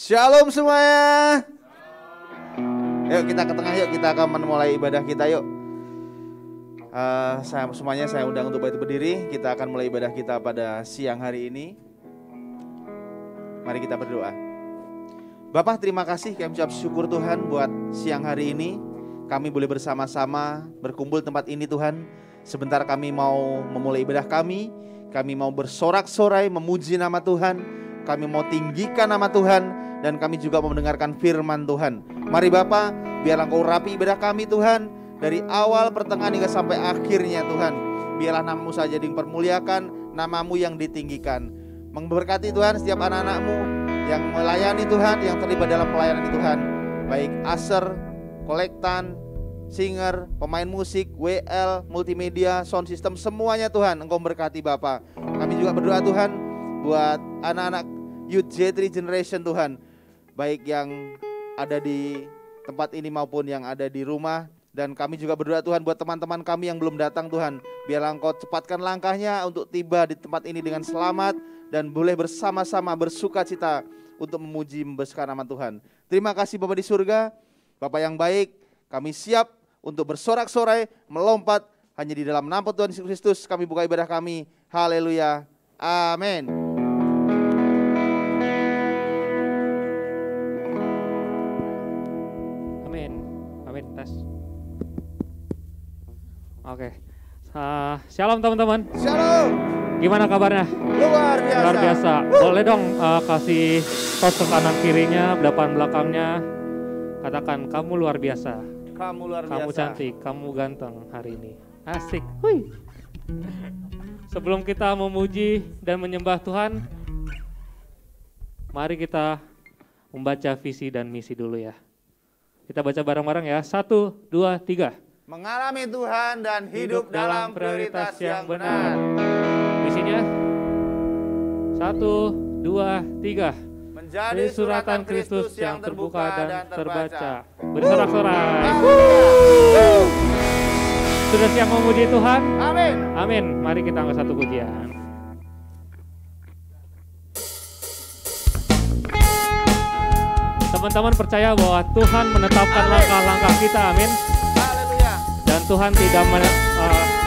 Shalom semuanya. Yuk kita ke tengah, yuk kita akan memulai ibadah kita yuk. Saya undang untuk berdiri. Kita akan mulai ibadah kita pada siang hari ini. Mari kita berdoa. Bapak, terima kasih, kami ucap syukur Tuhan buat siang hari ini. Kami boleh bersama-sama berkumpul tempat ini Tuhan. Sebentar kami mau memulai ibadah kami mau bersorak-sorai memuji nama Tuhan. Kami mau tinggikan nama Tuhan. Dan kami juga mau mendengarkan firman Tuhan. Mari Bapa, biarlah Engkau rapi ibadah kami Tuhan. Dari awal, pertengahan hingga sampai akhirnya Tuhan. Biarlah nama-Mu saja dipermuliakan, nama-Mu yang ditinggikan. Memberkati Tuhan setiap anak-anak-Mu yang melayani Tuhan, yang terlibat dalam pelayanan Tuhan. Baik Aser, kolektan, singer, pemain musik, WL, multimedia, sound system, semuanya Tuhan Engkau berkati Bapa. Kami juga berdoa Tuhan buat anak-anak Youth J3 Generation Tuhan, baik yang ada di tempat ini maupun yang ada di rumah. Dan kami juga berdoa Tuhan buat teman-teman kami yang belum datang Tuhan. Biarlah Engkau cepatkan langkahnya untuk tiba di tempat ini dengan selamat. Dan boleh bersama-sama bersuka cita untuk memuji membesarkan nama Tuhan. Terima kasih Bapa di surga, Bapa yang baik. Kami siap untuk bersorak-sorai, melompat hanya di dalam nama Tuhan Yesus Kristus. Kami buka ibadah kami. Haleluya. Amin. Tes. Oke. Shalom teman-teman. Shalom. Gimana kabarnya? Luar biasa. Luar biasa. Boleh dong kasih tos ke kanan kirinya, depan belakangnya. Katakan kamu luar biasa. Kamu luar biasa. Kamu cantik, kamu ganteng hari ini. Asik. Hui. Sebelum kita memuji dan menyembah Tuhan, mari kita membaca visi dan misi dulu ya. Kita baca bareng-bareng ya. 1, 2, 3. Mengalami Tuhan dan hidup dalam prioritas yang benar. Misinya 1, 2, 3. Menjadi suratan Kristus yang terbuka dan terbaca. Bersorak-sorai. Sudah siap memuji Tuhan? Amin. Amin. Mari kita angkat satu pujian. Teman-teman percaya bahwa Tuhan menetapkan langkah-langkah kita, amin. Haleluya. Dan Tuhan tidak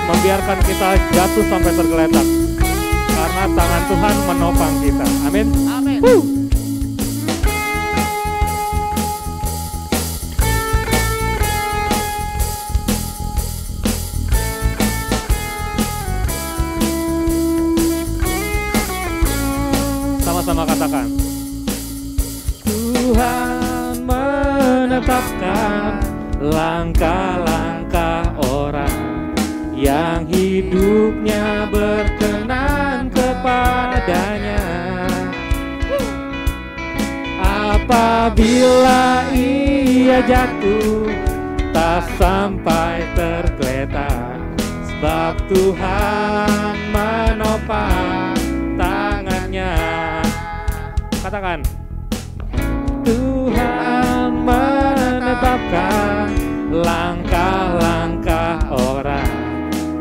membiarkan kita jatuh sampai tergeletak. Karena tangan Tuhan menopang kita, amin. Amin. Sama-sama katakan. Tuhan menetapkan langkah-langkah orang yang hidupnya berkenan kepadanya. Apabila ia jatuh, tak sampai tergeletak, sebab Tuhan menopang tangannya. Katakan. Tuhan menetapkan langkah-langkah orang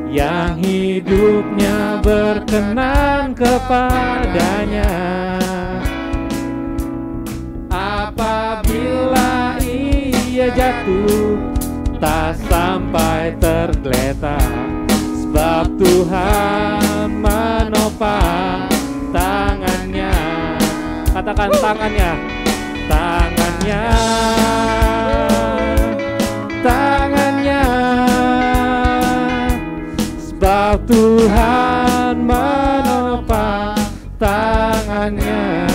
yang hidupnya berkenan kepadanya. Apabila ia jatuh, tak sampai tergeletak, sebab Tuhan menopang tangannya. Katakan tangannya. Tangannya, sebab Tuhan menopang tangannya.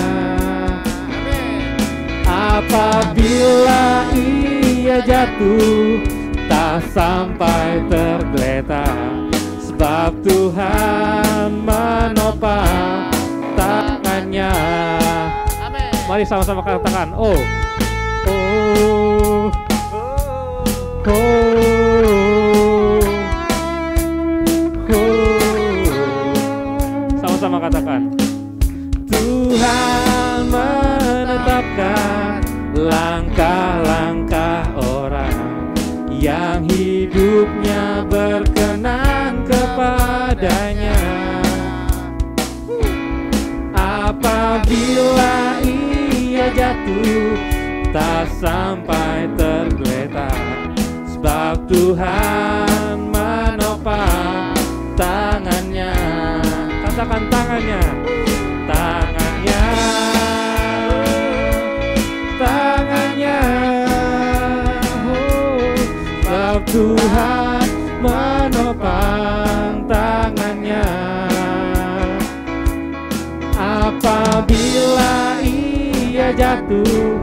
Apabila ia jatuh, tak sampai tergeletak, sebab Tuhan menopang tangannya. Mari sama-sama katakan, oh, oh, oh, oh, oh. Sama-sama katakan. Tuhan menetapkan langkah-langkah orang yang hidupnya berkenan kepadanya. Apabila ia jatuh tak sampai tergeletak, sebab Tuhan menopang tangannya. Katakan tangannya, tangannya, tangannya. Sebab Tuhan menopang tangannya. Apabila ia jatuh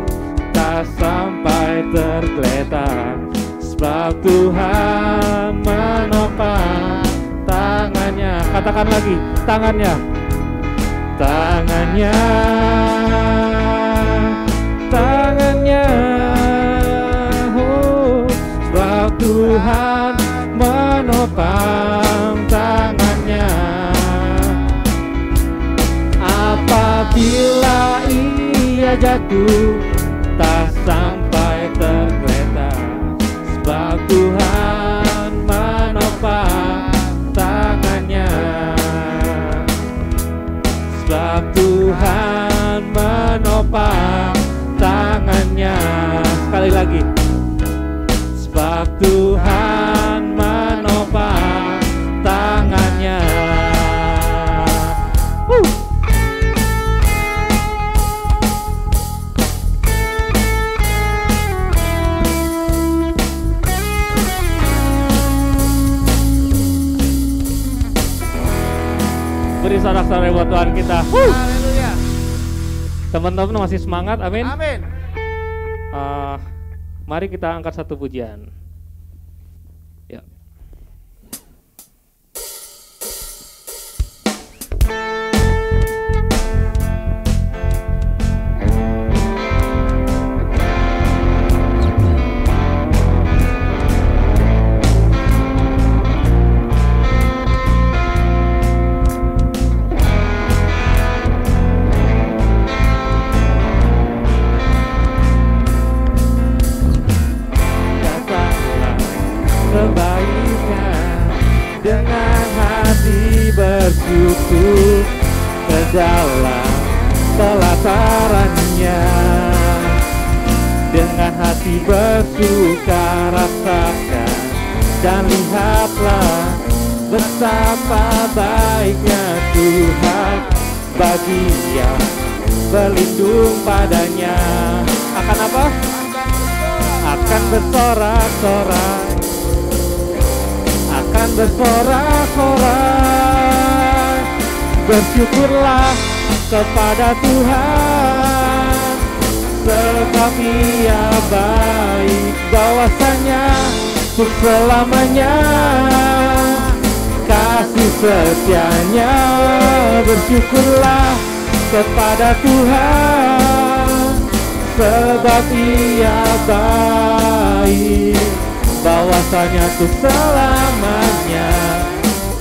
tak sampai tergeletak, sebab Tuhan menopang tangannya. Katakan lagi, tangannya, tangannya, tangannya. Sebab Tuhan menopang tangannya. Apabila ia jatuh tak sampai tergeletak, sebab Tuhan menopang tangannya. Sebab Tuhan menopang tangannya. Sekali lagi, sebab Tuhan menopang tangannya. Beri sorak-sorai buat Tuhan kita. Haleluya. Teman-teman masih semangat, amin. Amin. Mari kita angkat satu pujian. Ya. Dengan hati bersyukur ke dalam pelatarannya, dengan hati bersuka rasakan dan lihatlah betapa baiknya Tuhan bagi yang berlindung padanya. Akan apa? Akan bersorak-sorak, akan bersorak-sorak. Bersyukurlah kepada Tuhan, sebab Ia baik, bahwasanya untuk selamanya kasih setianya. Bersyukurlah kepada Tuhan, sebab Ia baik, bahwasanya untuk selamanya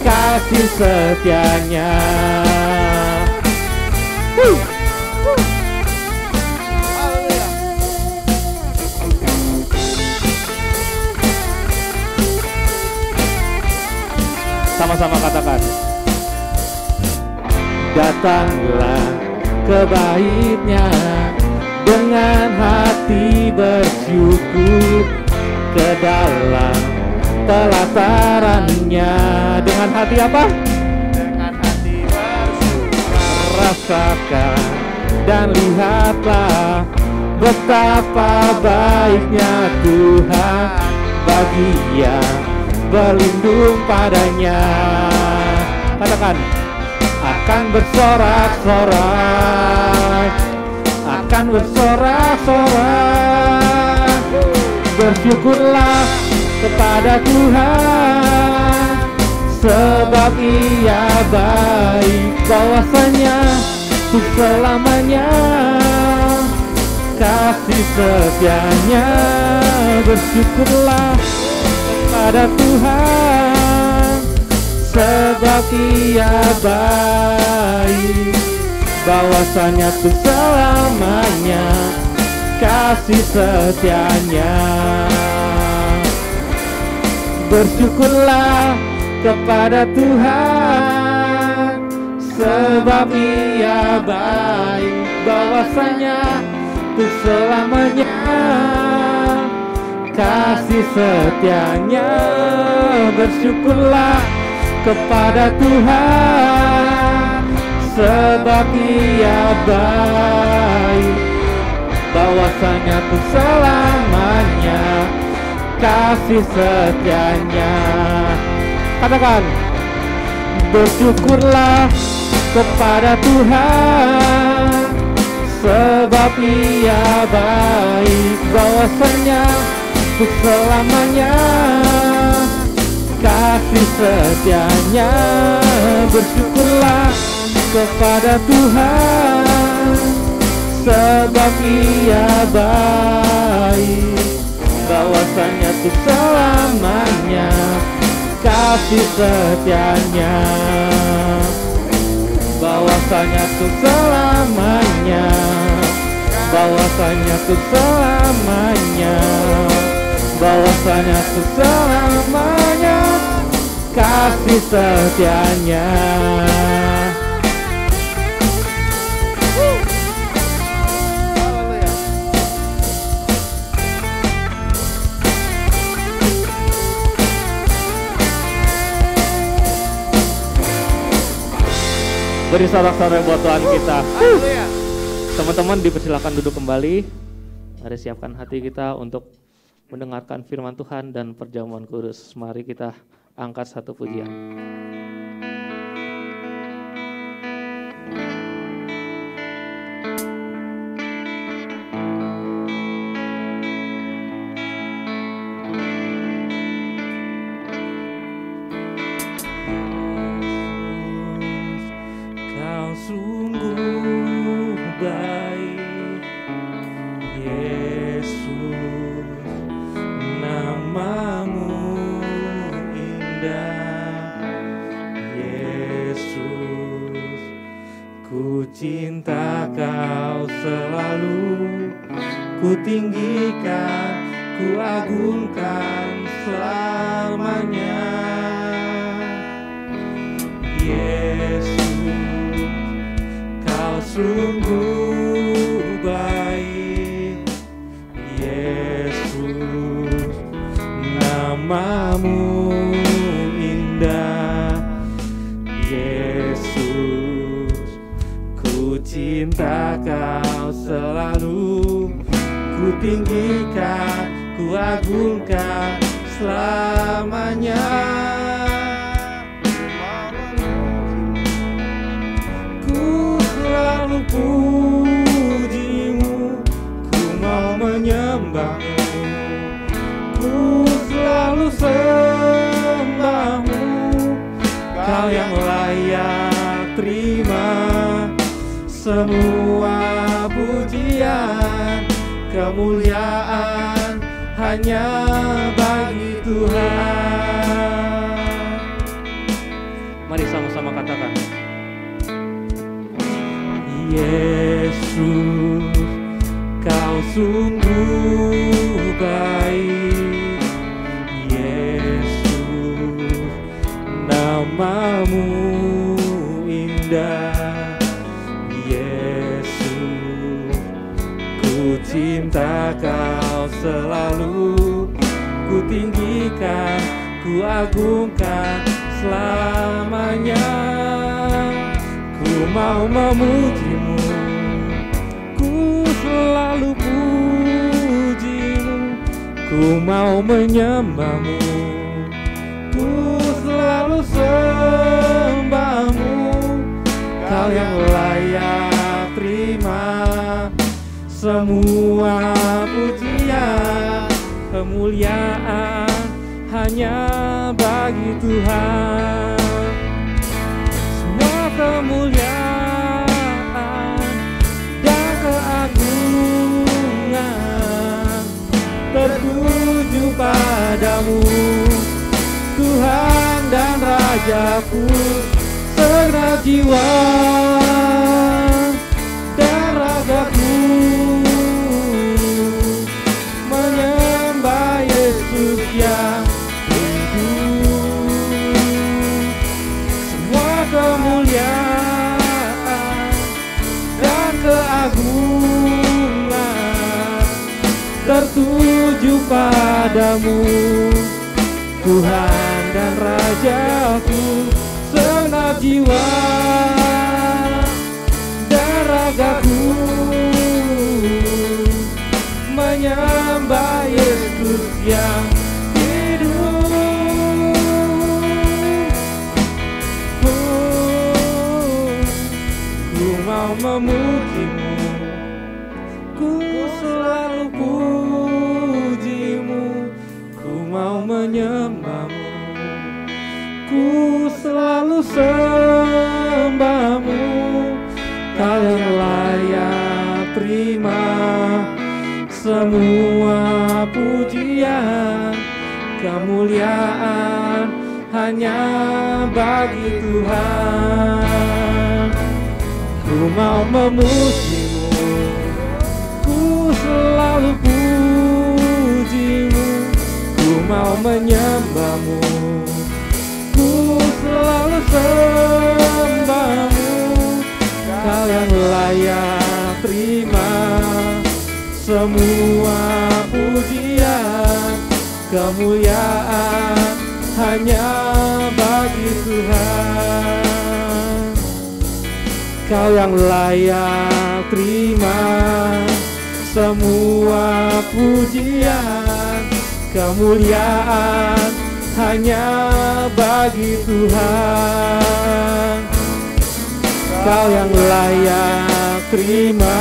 kasih setianya. Sama-sama katakan, datanglah ke bait-Nya dengan hati bersyukur ke dalam pelatarannya. Dengan hati apa? Dengan hati bersyukur rasakan dan lihatlah betapa baiknya Tuhan bagi yang berlindung padanya. Katakan, akan bersorak-sorak, akan bersorak-sorak. Bersyukurlah kepada Tuhan, sebab Ia baik, bahwasanya untuk selamanya kasih setianya. Bersyukurlah kepada Tuhan, sebab Ia baik, bahwasanya untuk selamanya kasih setianya. Bersyukurlah kepada Tuhan, sebab Ia baik, bahwasanya untuk selamanya. Kasih setianya, bersyukurlah kepada Tuhan, sebab Ia baik, bahwasanya untuk selamanya. Kasih setianya. Katakan, bersyukurlah kepada Tuhan, sebab Ia baik, bahwasanya untuk selamanya. Kasih setianya, bersyukurlah kepada Tuhan, sebab Ia baik, bahwasanya untuk selamanya. Kasih setianya, bahwasanya untuk selamanya, bahwasanya untuk selamanya, bahwasanya untuk selamanya. Kasih setianya. Beri sorak-sorai buat Tuhan kita. Teman-teman dipersilakan duduk kembali. Mari siapkan hati kita untuk mendengarkan firman Tuhan dan perjamuan kudus. Mari kita angkat satu pujian. Sungguh baik, Yesus, namamu indah, Yesus, ku cinta kau selalu, ku tinggikan, ku agungkan selamanya, Yesus. Sungguh baik, Yesus, namamu indah, Yesus, ku cinta kau selalu, ku tinggikan, ku agungkan selamanya. Pujimu, ku mau menyembahmu, ku selalu sembahmu, kau yang layak terima semua pujian, kemuliaan hanya bagi Tuhan. Mari sama-sama katakan, Yesus, kau sungguh baik, Yesus, namamu indah, Yesus, ku cinta kau selalu, ku tinggikan, ku agungkan selamanya. Ku mau memujimu, ku selalu pujimu, ku mau menyembahmu, ku selalu sembahmu, kau yang layak terima semua pujian, kemuliaan hanya bagi Tuhan. Kemuliaan dan keagungan tertuju padamu, Tuhan dan Rajaku, segenap jiwa dan ragaku menyembah Yesus yang kemuliaan dan keagungan tertuju padamu, Tuhan dan Rajaku. Segenap jiwa dan ragaku menyembah Yesus yang hidup. Ku mau memujimu, ku selalu pujimu, ku mau menyembahmu, ku selalu sembahmu. Kau yang layak terima semua pujian, kemuliaan hanya bagi Tuhan. Ku mau memujimu, ku selalu pujimu, ku mau menyembahmu, ku selalu sembahmu. Kau yang layak terima semua pujian, kemuliaan hanya bagi Tuhan. Kau yang layak terima semua pujian, kemuliaan hanya bagi Tuhan. Kau yang layak terima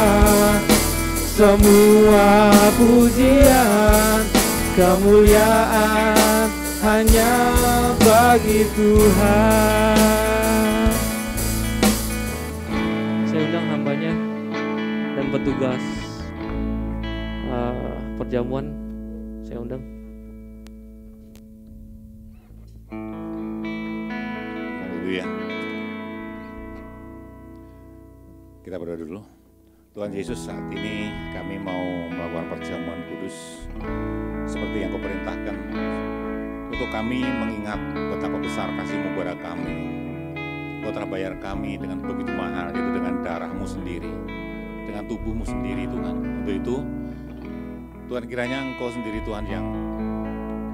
semua pujian, kemuliaan hanya bagi Tuhan. Saya undang hambanya dan petugas perjamuan, saya undang. Haleluya. Kita berdoa dulu. Tuhan Yesus, saat ini kami mau melakukan perjamuan kudus seperti yang Kau perintahkan, untuk kami mengingat betapa besar kasih-Mu kepada kami. Kau telah bayar kami dengan begitu mahal, yaitu dengan darah-Mu sendiri, dengan tubuh-Mu sendiri Tuhan. Untuk itu Tuhan, kiranya Engkau sendiri Tuhan yang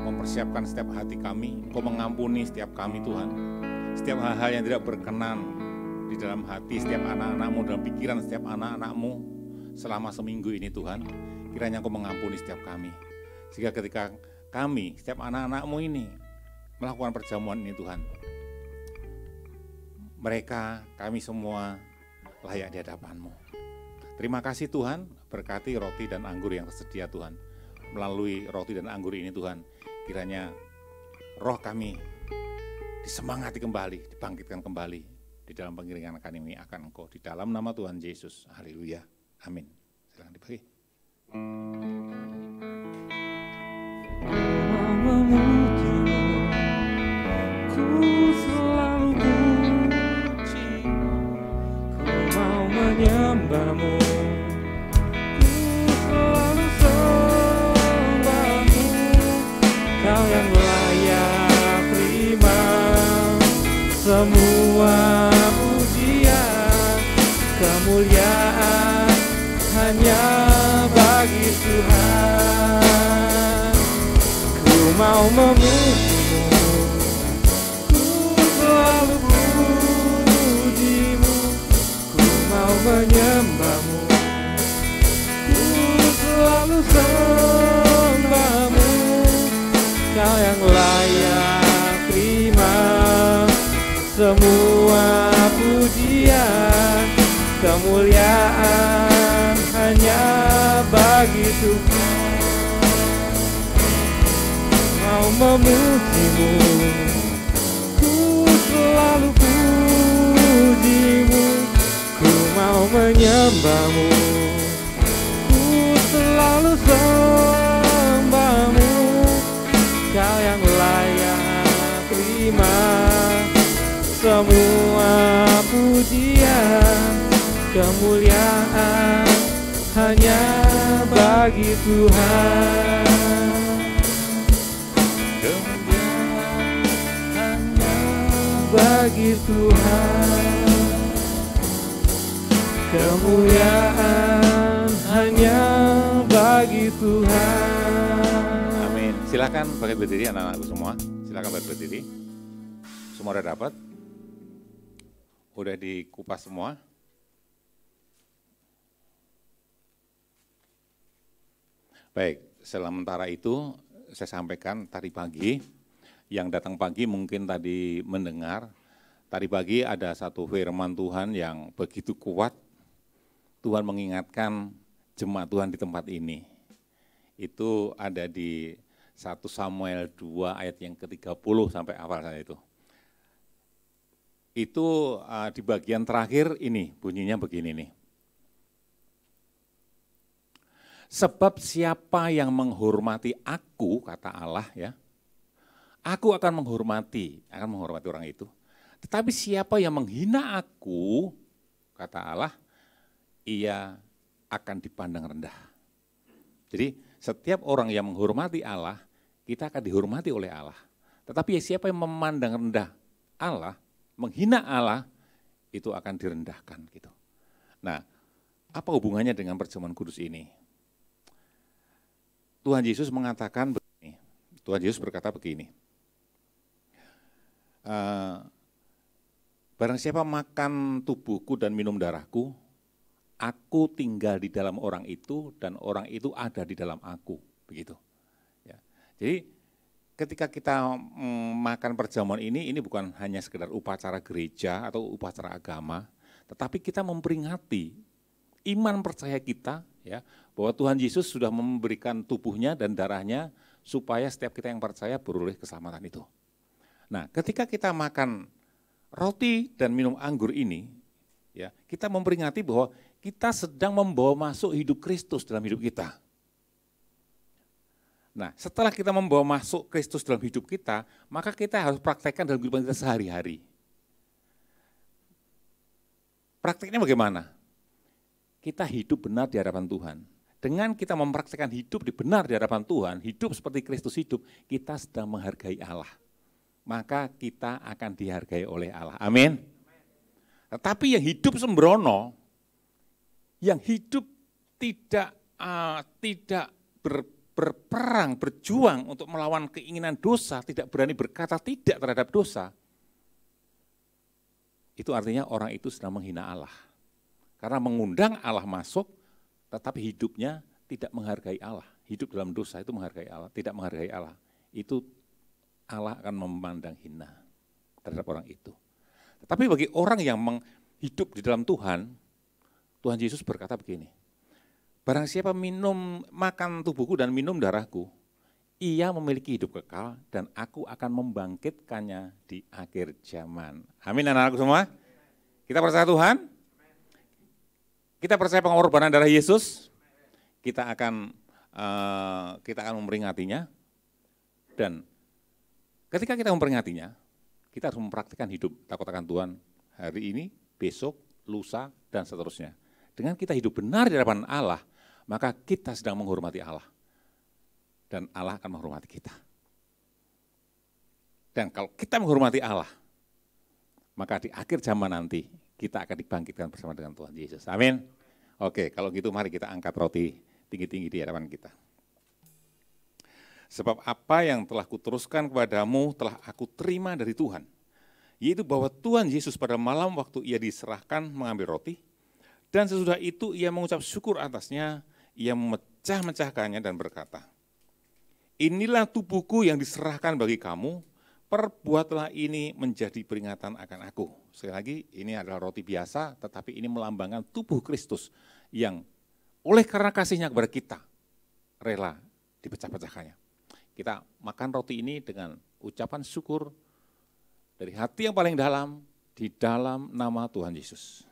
mempersiapkan setiap hati kami, Engkau mengampuni setiap kami Tuhan, setiap hal-hal yang tidak berkenan di dalam hati setiap anak-anak-Mu, dalam pikiran setiap anak-anak-Mu selama seminggu ini Tuhan. Kiranya Engkau mengampuni setiap kami, sehingga ketika kami, setiap anak-anak-Mu ini melakukan perjamuan ini Tuhan, mereka, kami semua layak di hadapan-Mu. Terima kasih Tuhan, berkati roti dan anggur yang tersedia Tuhan. Melalui roti dan anggur ini Tuhan, kiranya roh kami disemangati kembali, dibangkitkan kembali di dalam pengiringan kami akan Engkau, di dalam nama Tuhan Yesus. Haleluya. Amin. Silakan dibagi. Ku selalu pujimu, ku mau menyembahmu, ku selalu sembahmu. Kau yang layak terima semua pujian, kemuliaan hanya bagi Tuhan. Ku mau memujimu, ku selalu pujimu, ku mau menyembahmu, ku selalu sembahmu. Kau yang layak terima semua pujian, kemuliaan hanya bagi Tuhan. Mau memujimu, ku selalu pujimu, ku mau menyembahmu, ku selalu sembahmu. Kau yang layak terima semua pujian, kemuliaan hanya bagi Tuhan. Kemuliaan hanya bagi Tuhan. Kemuliaan hanya bagi bagi Tuhan. Amin. Silakan bangkit berdiri anak-anakku semua. Silakan bangkit berdiri. Semua udah dapat? Udah dikupas semua? Baik, sementara itu saya sampaikan tadi pagi, yang datang pagi mungkin tadi mendengar, tadi pagi ada satu firman Tuhan yang begitu kuat, Tuhan mengingatkan jemaat Tuhan di tempat ini. Itu ada di 1 Samuel 2 ayat yang ke-30 sampai awal saya itu. Itu di bagian terakhir ini, bunyinya begini nih. Sebab siapa yang menghormati aku, kata Allah ya, aku akan menghormati orang itu. Tetapi siapa yang menghina aku, kata Allah, ia akan dipandang rendah. Jadi setiap orang yang menghormati Allah, kita akan dihormati oleh Allah. Tetapi siapa yang memandang rendah Allah, menghina Allah, itu akan direndahkan gitu. Nah, apa hubungannya dengan perjamuan kudus ini? Tuhan Yesus mengatakan begini, Tuhan Yesus berkata begini, barang siapa makan tubuhku dan minum darahku, aku tinggal di dalam orang itu dan orang itu ada di dalam aku, begitu. Ya. Jadi ketika kita makan perjamuan ini bukan hanya sekedar upacara gereja atau upacara agama, tetapi kita memperingati iman percaya kita, ya, bahwa Tuhan Yesus sudah memberikan tubuhnya dan darahnya supaya setiap kita yang percaya beroleh keselamatan itu. Nah, ketika kita makan roti dan minum anggur ini, ya, kita memperingati bahwa kita sedang membawa masuk hidup Kristus dalam hidup kita. Nah, setelah kita membawa masuk Kristus dalam hidup kita, maka kita harus praktekkan dalam kehidupan kita sehari-hari. Prakteknya bagaimana? Kita hidup benar di hadapan Tuhan. Dengan kita mempraktekkan hidup benar di hadapan Tuhan, hidup seperti Kristus hidup, kita sedang menghargai Allah. Maka kita akan dihargai oleh Allah. Amin. Tetapi yang hidup sembrono, yang hidup tidak berperang, berjuang untuk melawan keinginan dosa, tidak berani berkata tidak terhadap dosa, itu artinya orang itu sedang menghina Allah. Karena mengundang Allah masuk, tetapi hidupnya tidak menghargai Allah. Hidup dalam dosa itu menghargai Allah, tidak menghargai Allah. Itu Allah akan memandang hina terhadap orang itu. Tetapi bagi orang yang hidup di dalam Tuhan, Tuhan Yesus berkata begini, barang siapa makan tubuhku dan minum darahku, ia memiliki hidup kekal dan aku akan membangkitkannya di akhir zaman. Amin anak-anakku semua. Kita percaya Tuhan? Kita percaya pengorbanan darah Yesus, kita akan memperingatinya, dan ketika kita memperingatinya, kita harus mempraktikkan hidup takut akan Tuhan hari ini, besok, lusa, dan seterusnya. Dengan kita hidup benar di hadapan Allah, maka kita sedang menghormati Allah, dan Allah akan menghormati kita. Dan kalau kita menghormati Allah, maka di akhir zaman nanti, kita akan dibangkitkan bersama dengan Tuhan Yesus. Amin. Oke, kalau gitu mari kita angkat roti tinggi-tinggi di hadapan kita. Sebab apa yang telah kuteruskan kepadamu telah aku terima dari Tuhan, yaitu bahwa Tuhan Yesus pada malam waktu ia diserahkan mengambil roti, dan sesudah itu ia mengucap syukur atasnya, ia memecah-mecahkannya dan berkata, inilah tubuhku yang diserahkan bagi kamu, perbuatlah ini menjadi peringatan akan aku. Sekali lagi, ini adalah roti biasa, tetapi ini melambangkan tubuh Kristus yang oleh karena kasihnya kepada kita, rela dipecah-pecahkannya. Kita makan roti ini dengan ucapan syukur dari hati yang paling dalam, di dalam nama Tuhan Yesus.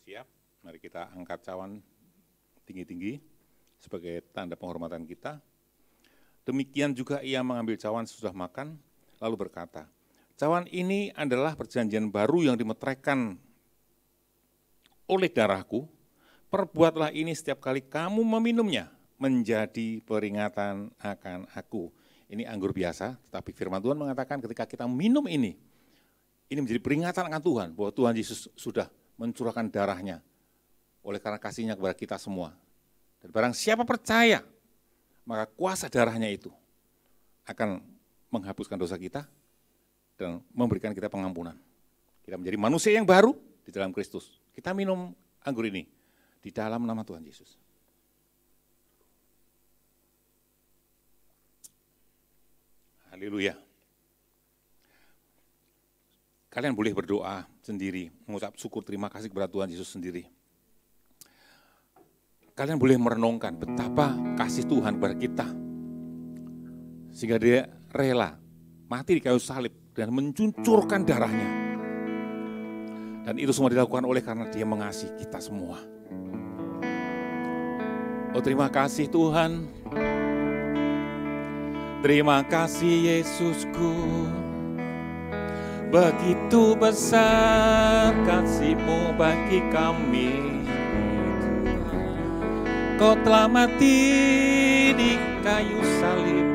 Siap, mari kita angkat cawan tinggi-tinggi sebagai tanda penghormatan kita. Demikian juga ia mengambil cawan sesudah makan, lalu berkata, cawan ini adalah perjanjian baru yang dimeteraikan oleh darahku. perbuatlah ini setiap kali kamu meminumnya, menjadi peringatan akan aku. Ini anggur biasa, tetapi firman Tuhan mengatakan ketika kita minum ini menjadi peringatan akan Tuhan, bahwa Tuhan Yesus sudah mencurahkan darahnya, oleh karena kasihnya kepada kita semua. Dan barang siapa percaya, maka kuasa darahnya itu akan menghapuskan dosa kita dan memberikan kita pengampunan. Kita menjadi manusia yang baru di dalam Kristus. Kita minum anggur ini di dalam nama Tuhan Yesus. Haleluya. Kalian boleh berdoa sendiri, mengucap syukur terima kasih kepada Tuhan Yesus sendiri. Kalian boleh merenungkan betapa kasih Tuhan kepada kita, sehingga dia rela mati di kayu salib dan mencuncurkan darahnya. Dan itu semua dilakukan oleh karena dia mengasihi kita semua. Oh, terima kasih Tuhan. Terima kasih Yesusku. Begitu besar kasih-Mu bagi kami. Kau telah mati di kayu salib,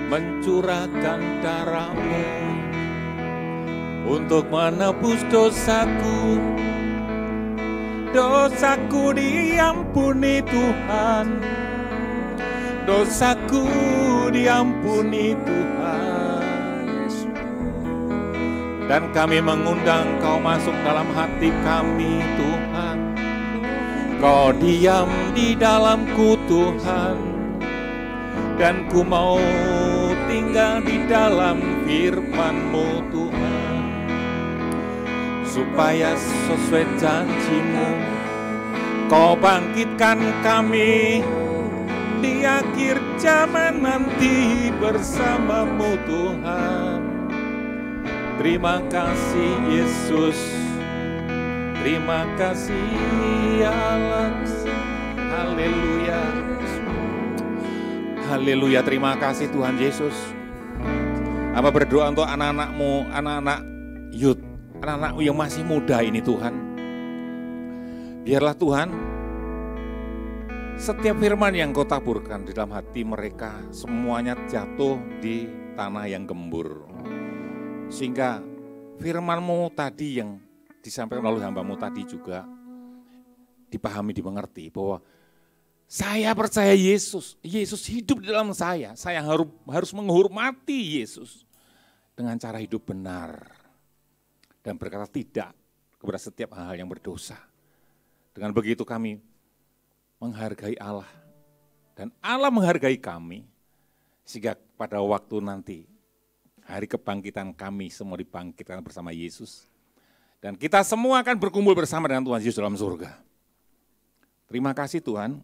mencurahkan darah-Mu untuk menebus dosaku. Dosaku diampuni Tuhan, dosaku diampuni Tuhan. Dan kami mengundang Kau masuk dalam hati kami Tuhan. Kau diam di dalamku Tuhan, dan ku mau tinggal di dalam firman-Mu Tuhan. Supaya sesuai janji-Mu, Kau bangkitkan kami di akhir zaman nanti bersama-Mu Tuhan. Terima kasih Yesus, terima kasih Allah. Haleluya. Haleluya, terima kasih Tuhan Yesus. Apa berdoa untuk anak-anak-Mu, anak-anak youth, anak-anak yang masih muda ini Tuhan. Biarlah Tuhan, setiap firman yang Kau taburkan di dalam hati mereka, semuanya jatuh di tanah yang gembur. Sehingga firman-Mu tadi yang disampaikan oleh hamba-Mu tadi juga dipahami, dimengerti bahwa saya percaya Yesus, Yesus hidup di dalam saya harus menghormati Yesus dengan cara hidup benar dan berkata tidak kepada setiap hal yang berdosa. Dengan begitu kami menghargai Allah dan Allah menghargai kami, sehingga pada waktu nanti hari kebangkitan kami semua dibangkitkan bersama Yesus. Dan kita semua akan berkumpul bersama dengan Tuhan Yesus dalam surga. Terima kasih Tuhan,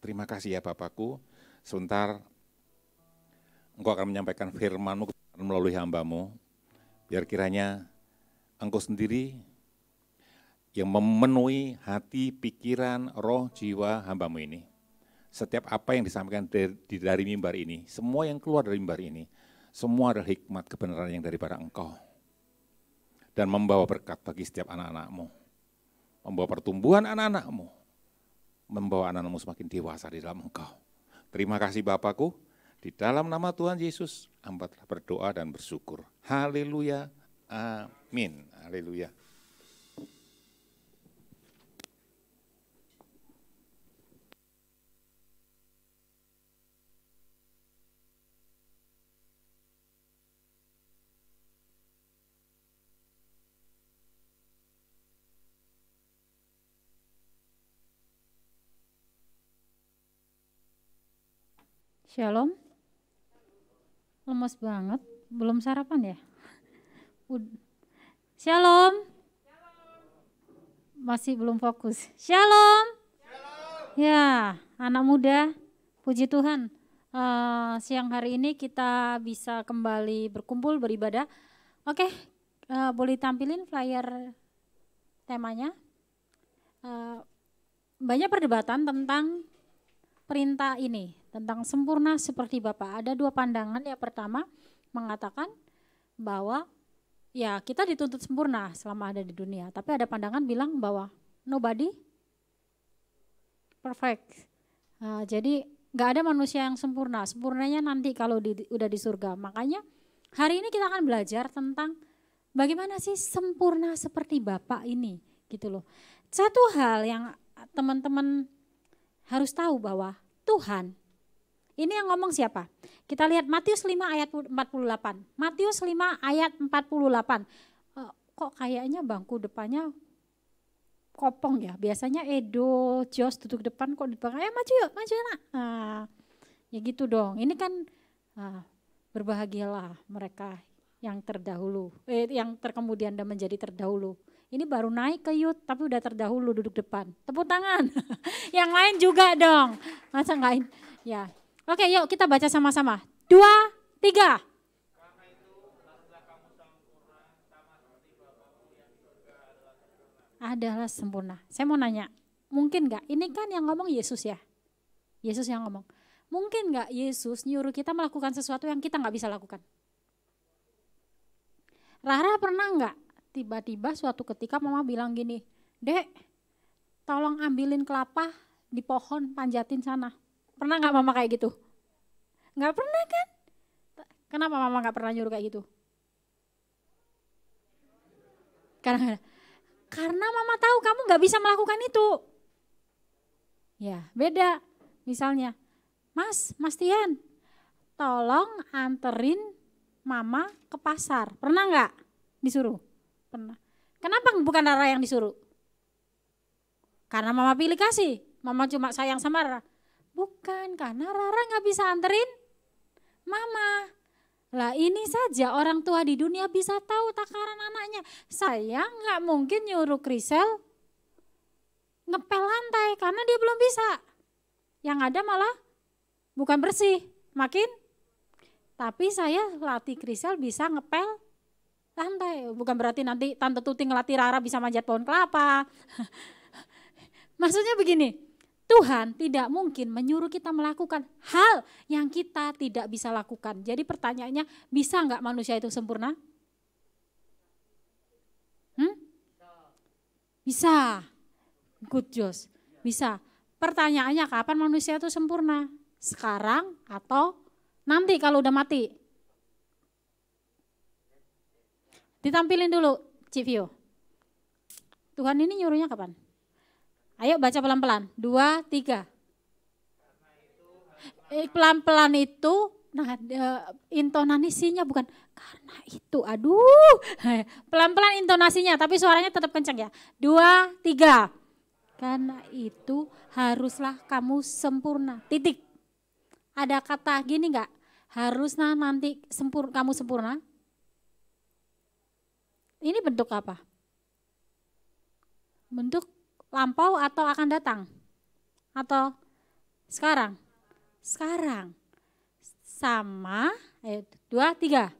terima kasih ya Bapakku. Sebentar Engkau akan menyampaikan firman-Mu melalui hamba-Mu. Biar kiranya Engkau sendiri yang memenuhi hati, pikiran, roh, jiwa hamba-Mu ini. Setiap apa yang disampaikan dari mimbar ini, semua yang keluar dari mimbar ini, semua adalah hikmat kebenaran yang daripada Engkau. Dan membawa berkat bagi setiap anak-anak-Mu. Membawa pertumbuhan anak-anak-Mu. Membawa anak-anak-Mu semakin dewasa di dalam Engkau. Terima kasih Bapakku. Di dalam nama Tuhan Yesus, hamba telah berdoa dan bersyukur. Haleluya. Amin. Haleluya. Shalom. Lemes banget, belum sarapan ya? Shalom. Masih belum fokus. Shalom. Ya, anak muda, puji Tuhan. Siang hari ini kita bisa kembali berkumpul beribadah. Oke, boleh tampilin flyer temanya. Banyak perdebatan tentang perintah ini, tentang sempurna seperti Bapa. Ada dua pandangan. Yang pertama mengatakan bahwa ya kita dituntut sempurna selama ada di dunia. Tapi ada pandangan bilang bahwa nobody perfect. Jadi nggak ada manusia yang sempurna. Sempurnanya nanti kalau udah di surga. Makanya hari ini kita akan belajar tentang bagaimana sih sempurna seperti Bapa ini, gitu loh. Satu hal yang teman-teman harus tahu bahwa Tuhan, ini yang ngomong siapa? Kita lihat Matius 5 ayat 48. Matius 5 ayat 48. Kok kayaknya bangku depannya kopong ya? Biasanya Edo, Jos duduk depan, kok di belakang, maju yuk, maju nak. Ya gitu dong, ini kan berbahagialah mereka yang terdahulu, yang terkemudian dan menjadi terdahulu. Ini baru naik ke youth tapi udah terdahulu duduk depan. Tepuk tangan. Yang lain juga dong. Masa enggak? Ya. Oke, yuk kita baca sama-sama. 2, 3. Adalah sempurna. Saya mau nanya, mungkin enggak? Ini kan yang ngomong Yesus ya. Yesus yang ngomong. Mungkin enggak Yesus nyuruh kita melakukan sesuatu yang kita enggak bisa lakukan? Rara pernah enggak tiba-tiba suatu ketika mama bilang gini, Dek, tolong ambilin kelapa di pohon, panjatin sana. Pernah enggak mama kayak gitu? Enggak pernah kan? Kenapa mama enggak pernah nyuruh kayak gitu? Karena mama tahu kamu enggak bisa melakukan itu. Ya, beda. Misalnya, Mas Tian, tolong anterin mama ke pasar. Pernah enggak disuruh? Pernah. Kenapa bukan Rara yang disuruh? Karena mama pilih kasih. Mama cuma sayang sama Rara. Bukan, karena Rara enggak bisa anterin mama. Lah ini saja orang tua di dunia bisa tahu takaran anaknya. Saya enggak mungkin nyuruh Krisel ngepel lantai karena dia belum bisa. Yang ada malah bukan bersih, makin. Tapi saya latih Krisel bisa ngepel lantai. Bukan berarti nanti Tante Tuti ngelatih Rara bisa manjat pohon kelapa. Maksudnya begini, Tuhan tidak mungkin menyuruh kita melakukan hal yang kita tidak bisa lakukan. Jadi pertanyaannya, bisa enggak manusia itu sempurna? Bisa. Good Jos. Bisa. Pertanyaannya kapan manusia itu sempurna? Sekarang atau nanti kalau udah mati? Ditampilin dulu, Civio. Tuhan ini nyuruhnya kapan? Ayo baca pelan-pelan. 2, 3. Pelan-pelan itu, nah intonasinya bukan karena itu. Aduh, pelan-pelan intonasinya, tapi suaranya tetap kencang ya. 2, 3. Karena itu haruslah kamu sempurna. Titik. Ada kata gini enggak? Haruslah nanti kamu sempurna. Ini bentuk apa? Bentuk lampau atau akan datang? Atau sekarang? Sekarang. Sama, 2, 3.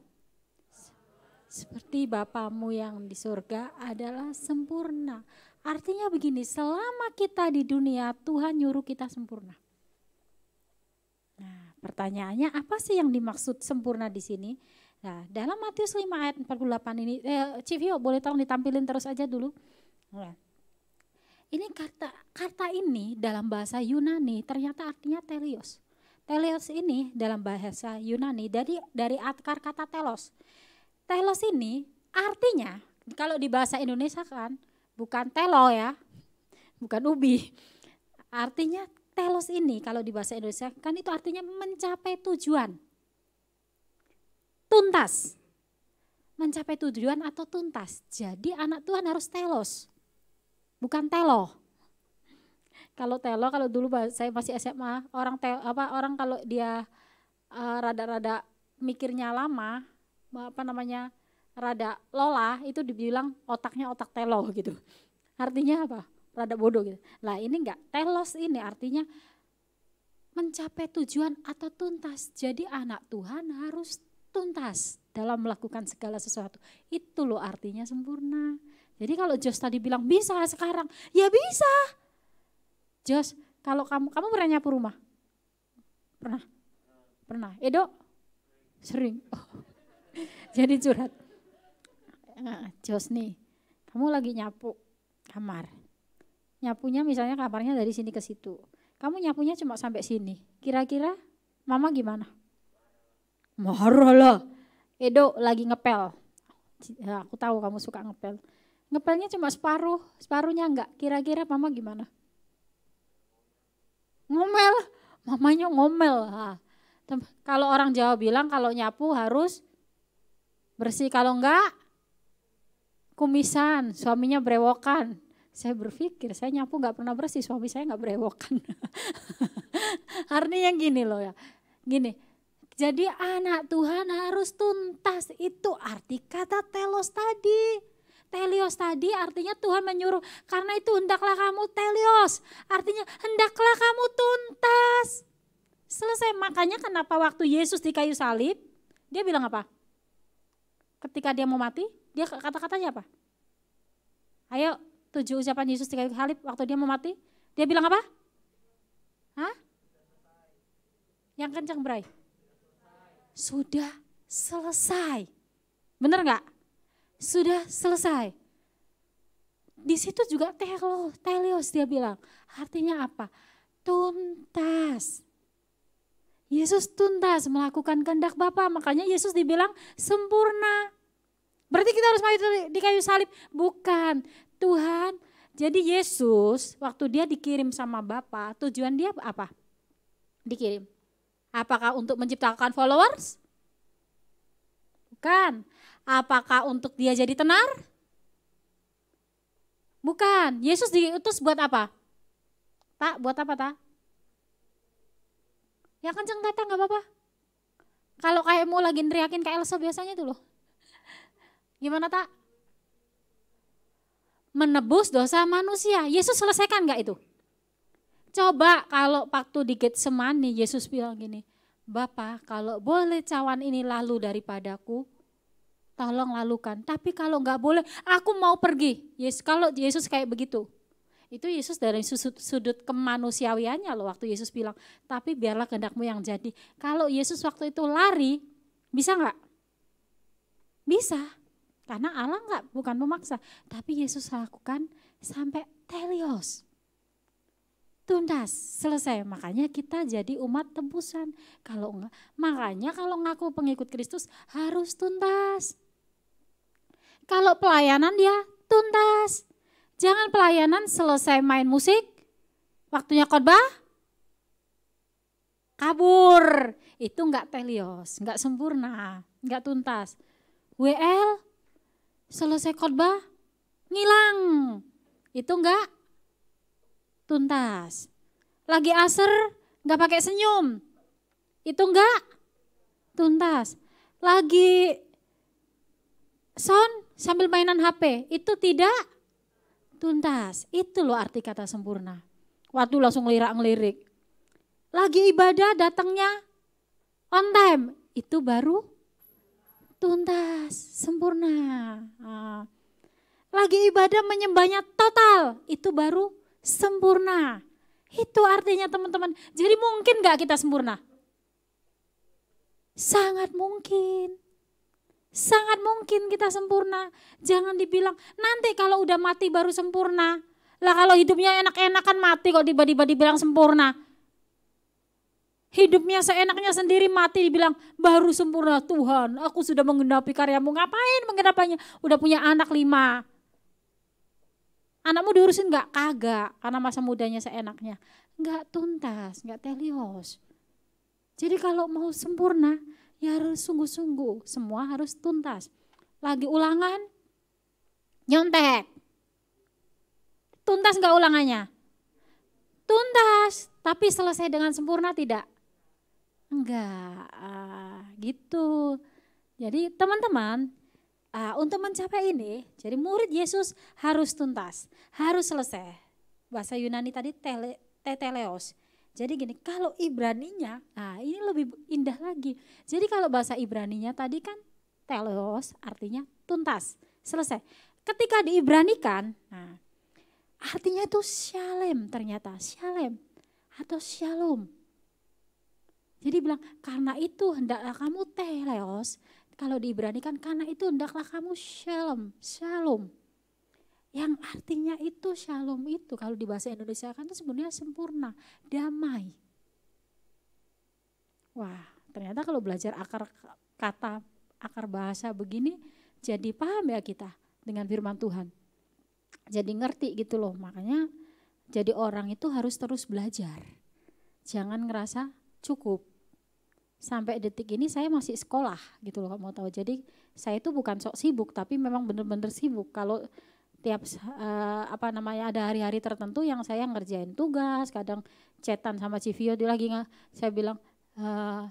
Seperti Bapamu yang di surga adalah sempurna. Artinya begini, selama kita di dunia Tuhan nyuruh kita sempurna. Nah, pertanyaannya apa sih yang dimaksud sempurna di sini? Nah, dalam Matius 5 ayat 48 ini, Civio boleh tolong ditampilin terus aja dulu. Nah, ini kata ini dalam bahasa Yunani ternyata artinya teleos. Teleos ini dalam bahasa Yunani dari akar kata telos. Telos ini artinya kalau di bahasa Indonesia kan bukan telo ya, bukan ubi. Artinya telos ini kalau di bahasa Indonesia kan itu artinya mencapai tujuan. Tuntas. Mencapai tujuan atau tuntas. Jadi anak Tuhan harus telos. Bukan telo. Kalau telo, kalau dulu saya masih SMA, orang kalau dia rada-rada mikirnya lama, rada lola, itu dibilang otaknya otak telo gitu. Artinya apa? Rada bodoh gitu. Lah ini enggak, telos ini artinya mencapai tujuan atau tuntas. Jadi anak Tuhan harus tuntas dalam melakukan segala sesuatu. Itu loh artinya sempurna. Jadi kalau Jos tadi bilang bisa sekarang, ya bisa. Jos, kalau kamu pernah nyapu rumah? Pernah. Edo? Sering. Oh. Jadi curhat. Jos nih, kamu lagi nyapu kamar. Nyapunya misalnya kamarnya dari sini ke situ. kamu nyapunya cuma sampai sini. Kira-kira mama gimana? Marah lah. Edo lagi ngepel. Ya, aku tahu kamu suka ngepel. Ngepelnya cuma separuh, separuhnya enggak. Kira-kira mama gimana? Ngomel. Mamanya ngomel. Nah, kalau orang Jawa bilang kalau nyapu harus bersih. Kalau enggak, kumisan, suaminya berewokan. Saya berpikir, saya nyapu gak pernah bersih, suami saya gak berewokan. Artinya gini loh ya, gini. Jadi anak Tuhan harus tuntas, itu arti kata telos tadi. Telios tadi artinya Tuhan menyuruh, karena itu hendaklah kamu telios. Artinya hendaklah kamu tuntas. Selesai, makanya kenapa waktu Yesus di kayu salib, dia bilang apa? Ketika dia mau mati, dia kata-katanya apa? Ayo, 7 ucapan Yesus di kayu salib waktu dia mau mati. Dia bilang apa? Hah? Yang kencang Bray. Sudah selesai. Bener gak? Sudah selesai. Di situ juga telios dia bilang. Artinya apa? Tuntas. Yesus tuntas melakukan kehendak Bapa. Makanya Yesus dibilang sempurna. Berarti kita harus mati di kayu salib? Bukan. Tuhan, jadi Yesus waktu dia dikirim sama Bapa, tujuan dia apa? Dikirim. Apakah untuk menciptakan followers? Bukan. Apakah untuk dia jadi tenar? Bukan. Yesus diutus buat apa? Tak, buat apa tak? Ya kenceng kata gak apa-apa. Kalau kayak mau lagi neriakin kayak Elsa biasanya itu loh. Gimana tak? Menebus dosa manusia. Yesus selesaikan gak itu? Coba kalau waktu di Getsemani Yesus bilang gini, Bapa kalau boleh cawan ini lalu daripadaku, tolong lalukan. Tapi kalau gak boleh, aku mau pergi. Kalau Yesus kayak begitu, itu Yesus dari sudut kemanusiawiannya loh waktu Yesus bilang, tapi biarlah kehendakmu yang jadi. Kalau Yesus waktu itu lari, bisa gak? Bisa. Karena Allah bukan memaksa, tapi Yesus lakukan sampai telios. Tuntas, selesai. Makanya kita jadi umat tebusan. Kalau enggak, makanya kalau ngaku pengikut Kristus harus tuntas. Kalau pelayanan dia tuntas. Jangan pelayanan selesai main musik, waktunya khotbah, kabur. Itu enggak telios, enggak sempurna, enggak tuntas. WL selesai khotbah, ngilang. Itu enggak tuntas. Lagi aser, enggak pakai senyum. Itu enggak tuntas. Lagi sound sambil mainan HP, itu tidak tuntas. Itu loh arti kata sempurna. Waktu langsung ngelirik-ngelirik. Lagi ibadah datangnya on time, itu baru tuntas, sempurna. Lagi ibadah menyembahnya total, itu baru sempurna. Itu artinya teman-teman. Jadi mungkin gak kita sempurna? Sangat mungkin. Sangat mungkin kita sempurna. Jangan dibilang nanti kalau udah mati baru sempurna. Lah kalau hidupnya enak-enakan mati kok tiba-tiba dibilang sempurna. Hidupnya seenaknya sendiri mati dibilang baru sempurna. Tuhan, aku sudah menggenapi karyamu. Ngapain menggenapinya? Udah punya anak 5. Anakmu diurusin enggak? Kagak, karena masa mudanya seenaknya. Enggak tuntas, enggak telios. Jadi kalau mau sempurna, ya harus sungguh-sungguh. Semua harus tuntas. Lagi ulangan, nyontek. Tuntas enggak ulangannya? Tuntas, tapi selesai dengan sempurna tidak? Enggak, gitu. Jadi teman-teman, untuk mencapai ini, jadi murid Yesus harus tuntas, harus selesai. Bahasa Yunani tadi teteleos. Jadi gini, kalau Ibraninya, ini lebih indah lagi. Jadi kalau bahasa Ibraninya tadi kan teleos artinya tuntas, selesai. Ketika diibranikan, artinya itu shalem ternyata, shalem atau shalom. Jadi bilang, karena itu hendaklah kamu teleos, kalau diibranikan karena itu hendaklah kamu shalom, shalom. Yang artinya itu shalom itu kalau di bahasa Indonesia kan itu sebenarnya sempurna, damai. Wah, ternyata kalau belajar akar kata, akar bahasa begini jadi paham ya kita dengan firman Tuhan. Jadi ngerti gitu loh, makanya jadi orang itu harus terus belajar. Jangan ngerasa cukup. Sampai detik ini saya masih sekolah gitu loh, mau tahu. Jadi saya itu bukan sok sibuk, tapi memang benar-benar sibuk. Kalau tiap ada hari-hari tertentu yang saya ngerjain tugas, kadang chatan sama Civio, dia lagi saya bilang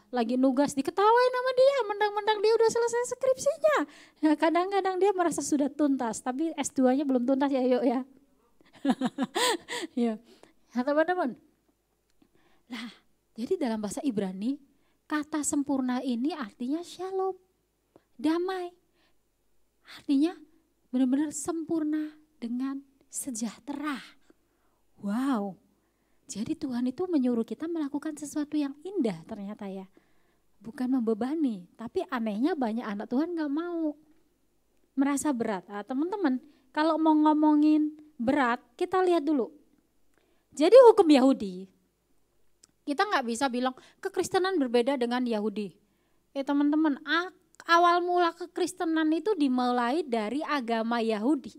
lagi nugas, diketawain sama dia, mendang-mendang dia udah selesai skripsinya. Ya, kadang-kadang dia merasa sudah tuntas, tapi S2-nya belum tuntas ya, yuk ya. Ya, teman-teman. Nah, jadi dalam bahasa Ibrani kata sempurna ini artinya shalom, damai. Artinya benar-benar sempurna dengan sejahtera. Wow. Jadi Tuhan itu menyuruh kita melakukan sesuatu yang indah ternyata ya. Bukan membebani, tapi anehnya banyak anak Tuhan gak mau. Merasa berat. Nah, teman-teman, kalau mau ngomongin berat, kita lihat dulu. Jadi hukum Yahudi, kita gak bisa bilang kekristenan berbeda dengan Yahudi. Teman-teman, awal mula kekristenan itu dimulai dari agama Yahudi.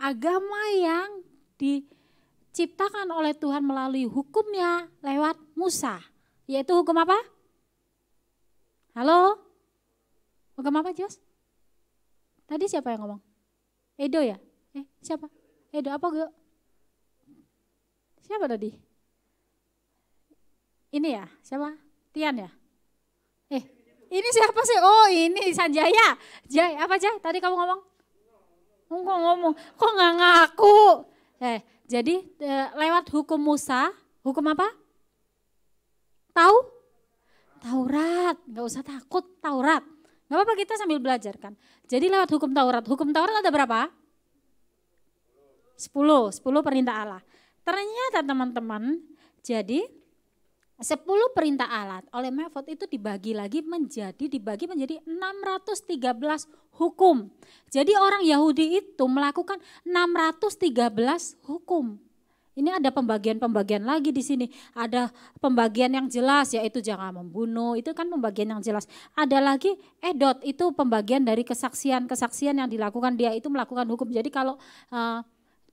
Agama yang diciptakan oleh Tuhan melalui hukumnya lewat Musa. Yaitu hukum apa? Halo? Hukum apa, Jos? Tadi siapa yang ngomong? Edo ya? Siapa? Edo apa gue? Siapa tadi? Ini ya? Siapa? Tian ya? Ini siapa sih? Oh ini Sanjaya. Jai, apa Jai? Tadi kamu ngomong? Enggak ngomong. Kok nggak ngaku? Jadi lewat hukum Musa, hukum apa? Tahu? Taurat. Nggak usah takut, Taurat. Nggak apa-apa, kita sambil belajar kan. Jadi lewat hukum Taurat. Hukum Taurat ada berapa? 10 perintah Allah. Ternyata teman-teman, jadi 10 perintah Allah oleh Mevot itu dibagi menjadi 613 hukum. Jadi orang Yahudi itu melakukan 613 hukum. Ini ada pembagian-pembagian lagi di sini. Ada pembagian yang jelas yaitu jangan membunuh, itu kan pembagian yang jelas. Ada lagi edot, itu pembagian dari kesaksian-kesaksian yang dilakukan, dia itu melakukan hukum. Jadi kalau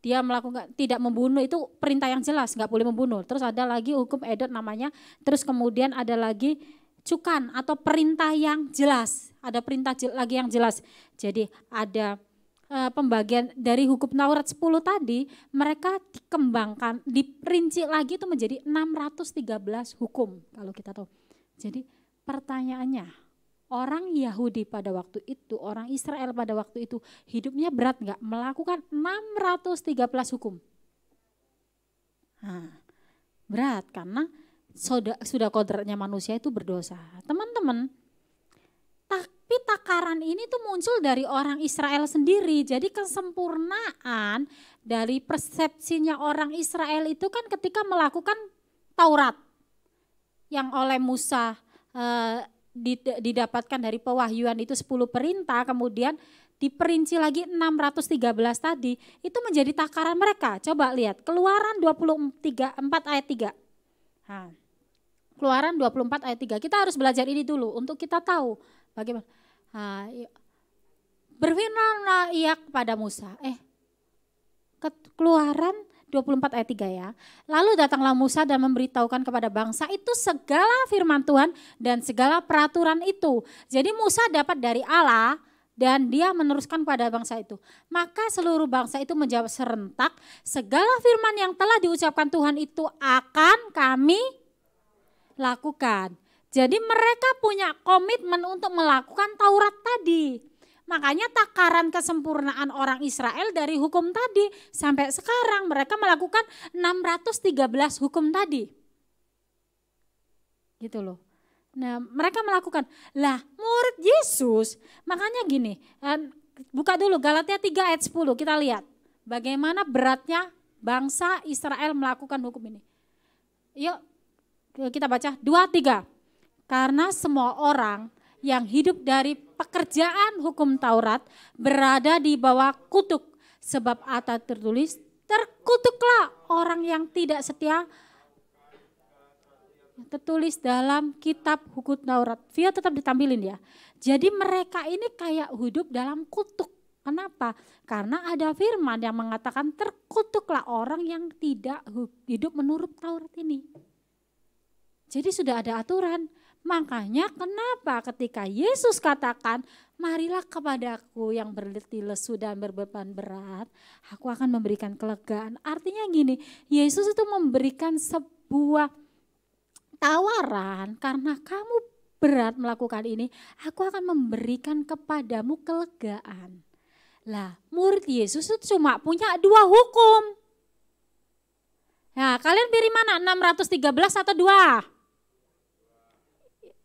dia melakukan tidak membunuh itu perintah yang jelas, nggak boleh membunuh. Terus ada lagi hukum edot namanya. Terus kemudian ada lagi cukan atau perintah yang jelas. Ada perintah lagi yang jelas. Jadi ada pembagian dari hukum Taurat 10 tadi, mereka dikembangkan, diperinci lagi itu menjadi 613 hukum kalau kita tahu. Jadi pertanyaannya, orang Yahudi pada waktu itu, orang Israel pada waktu itu hidupnya berat nggak melakukan 613 hukum? Nah, berat karena sudah kodratnya manusia itu berdosa. Teman-teman, tapi takaran ini tuh muncul dari orang Israel sendiri. Jadi kesempurnaan dari persepsinya orang Israel itu kan ketika melakukan Taurat yang oleh Musa didapatkan dari pewahyuan itu 10 perintah, kemudian diperinci lagi 613 tadi, itu menjadi takaran mereka. Coba lihat Keluaran 24 ayat 3. Nah, Keluaran 24 ayat 3. Kita harus belajar ini dulu untuk kita tahu bagaimana. Berfirmanlah ia kepada Musa. Keluaran 24 ayat 3 ya. Lalu datanglah Musa dan memberitahukan kepada bangsa itu segala firman Tuhan dan segala peraturan itu. Jadi Musa dapat dari Allah dan dia meneruskan pada bangsa itu. Maka seluruh bangsa itu menjawab serentak, segala firman yang telah diucapkan Tuhan itu akan kami lakukan. Jadi mereka punya komitmen untuk melakukan Taurat tadi. Makanya takaran kesempurnaan orang Israel dari hukum tadi sampai sekarang mereka melakukan 613 hukum tadi. Gitu loh. Nah, mereka melakukan. Lah, murid Yesus, makanya gini, buka dulu Galatia 3 ayat 10, kita lihat bagaimana beratnya bangsa Israel melakukan hukum ini. Yuk, kita baca 2, 3. Karena semua orang yang hidup dari pekerjaan hukum Taurat berada di bawah kutuk. Sebab ada tertulis, terkutuklah orang yang tidak setia. Tertulis dalam kitab hukum Taurat. Via tetap ditampilin ya. Jadi mereka ini kayak hidup dalam kutuk. Kenapa? Karena ada firman yang mengatakan terkutuklah orang yang tidak hidup menurut Taurat ini. Jadi sudah ada aturan. Makanya kenapa ketika Yesus katakan, marilah kepadaku yang berletih lesu dan berbeban berat, aku akan memberikan kelegaan. Artinya gini, Yesus itu memberikan sebuah tawaran, karena kamu berat melakukan ini, aku akan memberikan kepadamu kelegaan. Lah, murid Yesus itu cuma punya 2 hukum. Nah, kalian pilih mana? 613 atau 2?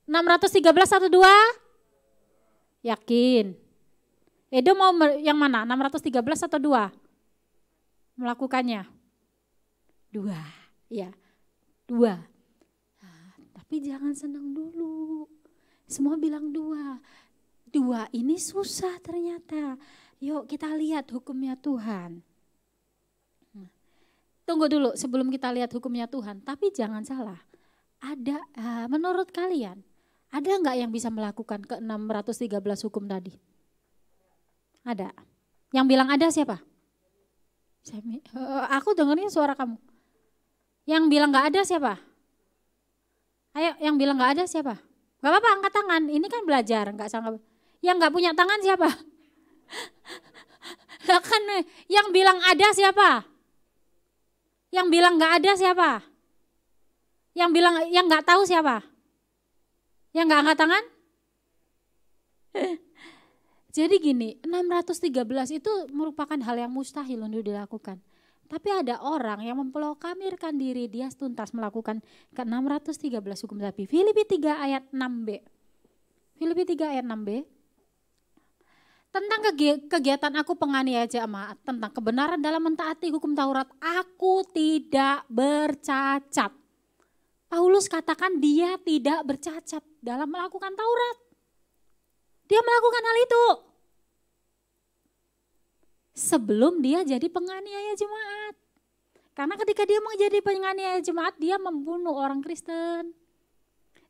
613 atau 2? Yakin? Edo mau yang mana? 613 atau 2? Melakukannya? 2, ya 2. Nah, tapi jangan senang dulu. Semua bilang 2. 2 ini susah ternyata. Yuk kita lihat hukumnya Tuhan. Tunggu dulu sebelum kita lihat hukumnya Tuhan. Tapi jangan salah. Ada, menurut kalian, ada nggak yang bisa melakukan ke 613 hukum tadi? Ada. Yang bilang ada siapa? Aku dengarnya suara kamu. Yang bilang nggak ada siapa? Ayo, yang bilang nggak ada siapa? Gak apa-apa, angkat tangan. Ini kan belajar, nggak sangka. Yang nggak punya tangan siapa? Lah kan, yang bilang ada siapa? Yang bilang nggak ada siapa? Yang bilang yang nggak tahu siapa? Yang nggak angkat tangan? Jadi gini, 613 itu merupakan hal yang mustahil untuk dilakukan. Tapi ada orang yang memproklamirkan diri dia tuntas melakukan ke 613 hukum tadi. Filipi 3 ayat 6b. Filipi 3 ayat 6b. Tentang kegiatan aku penganiaya jemaat, tentang kebenaran dalam mentaati hukum Taurat, aku tidak bercacat. Paulus katakan dia tidak bercacat dalam melakukan Taurat. Dia melakukan hal itu sebelum dia jadi penganiaya jemaat. Karena ketika dia menjadi penganiaya jemaat, dia membunuh orang Kristen.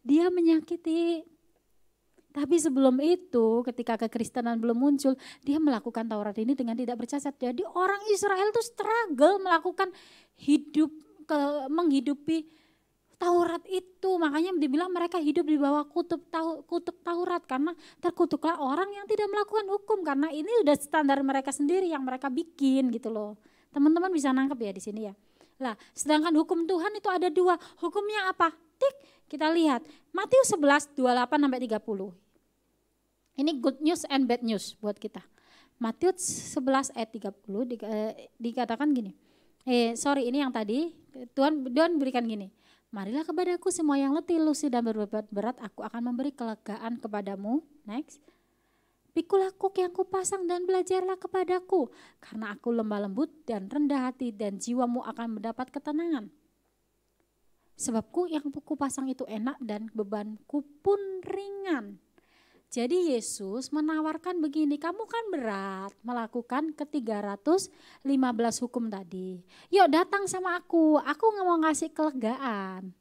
Dia menyakiti. Tapi sebelum itu, ketika kekristenan belum muncul, dia melakukan Taurat ini dengan tidak bercacat. Jadi orang Israel itu struggle melakukan menghidupi Taurat itu. Makanya dibilang mereka hidup di bawah kutuk Taurat, karena terkutuklah orang yang tidak melakukan hukum, karena ini udah standar mereka sendiri yang mereka bikin gitu loh. Teman-teman bisa nangkep ya di sini ya. Lah, sedangkan hukum Tuhan itu ada 2. Hukumnya apa? Tik, kita lihat. Matius 11, 28 sampai 30. Ini good news and bad news buat kita. Matius 11 ayat 30 dikatakan gini. Ini yang tadi Tuhan berikan gini. Marilah kepadaku semua yang letih, lusi dan berbeban berat, aku akan memberi kelegaan kepadamu. Next. Pikulah kuk yang kupasang dan belajarlah kepadaku, karena aku lemah lembut dan rendah hati, dan jiwamu akan mendapat ketenangan. Sebabku yang kupasang itu enak dan bebanku pun ringan. Jadi Yesus menawarkan begini, kamu kan berat melakukan ke 315 hukum tadi. Yuk datang sama aku nggak mau ngasih kelegaan.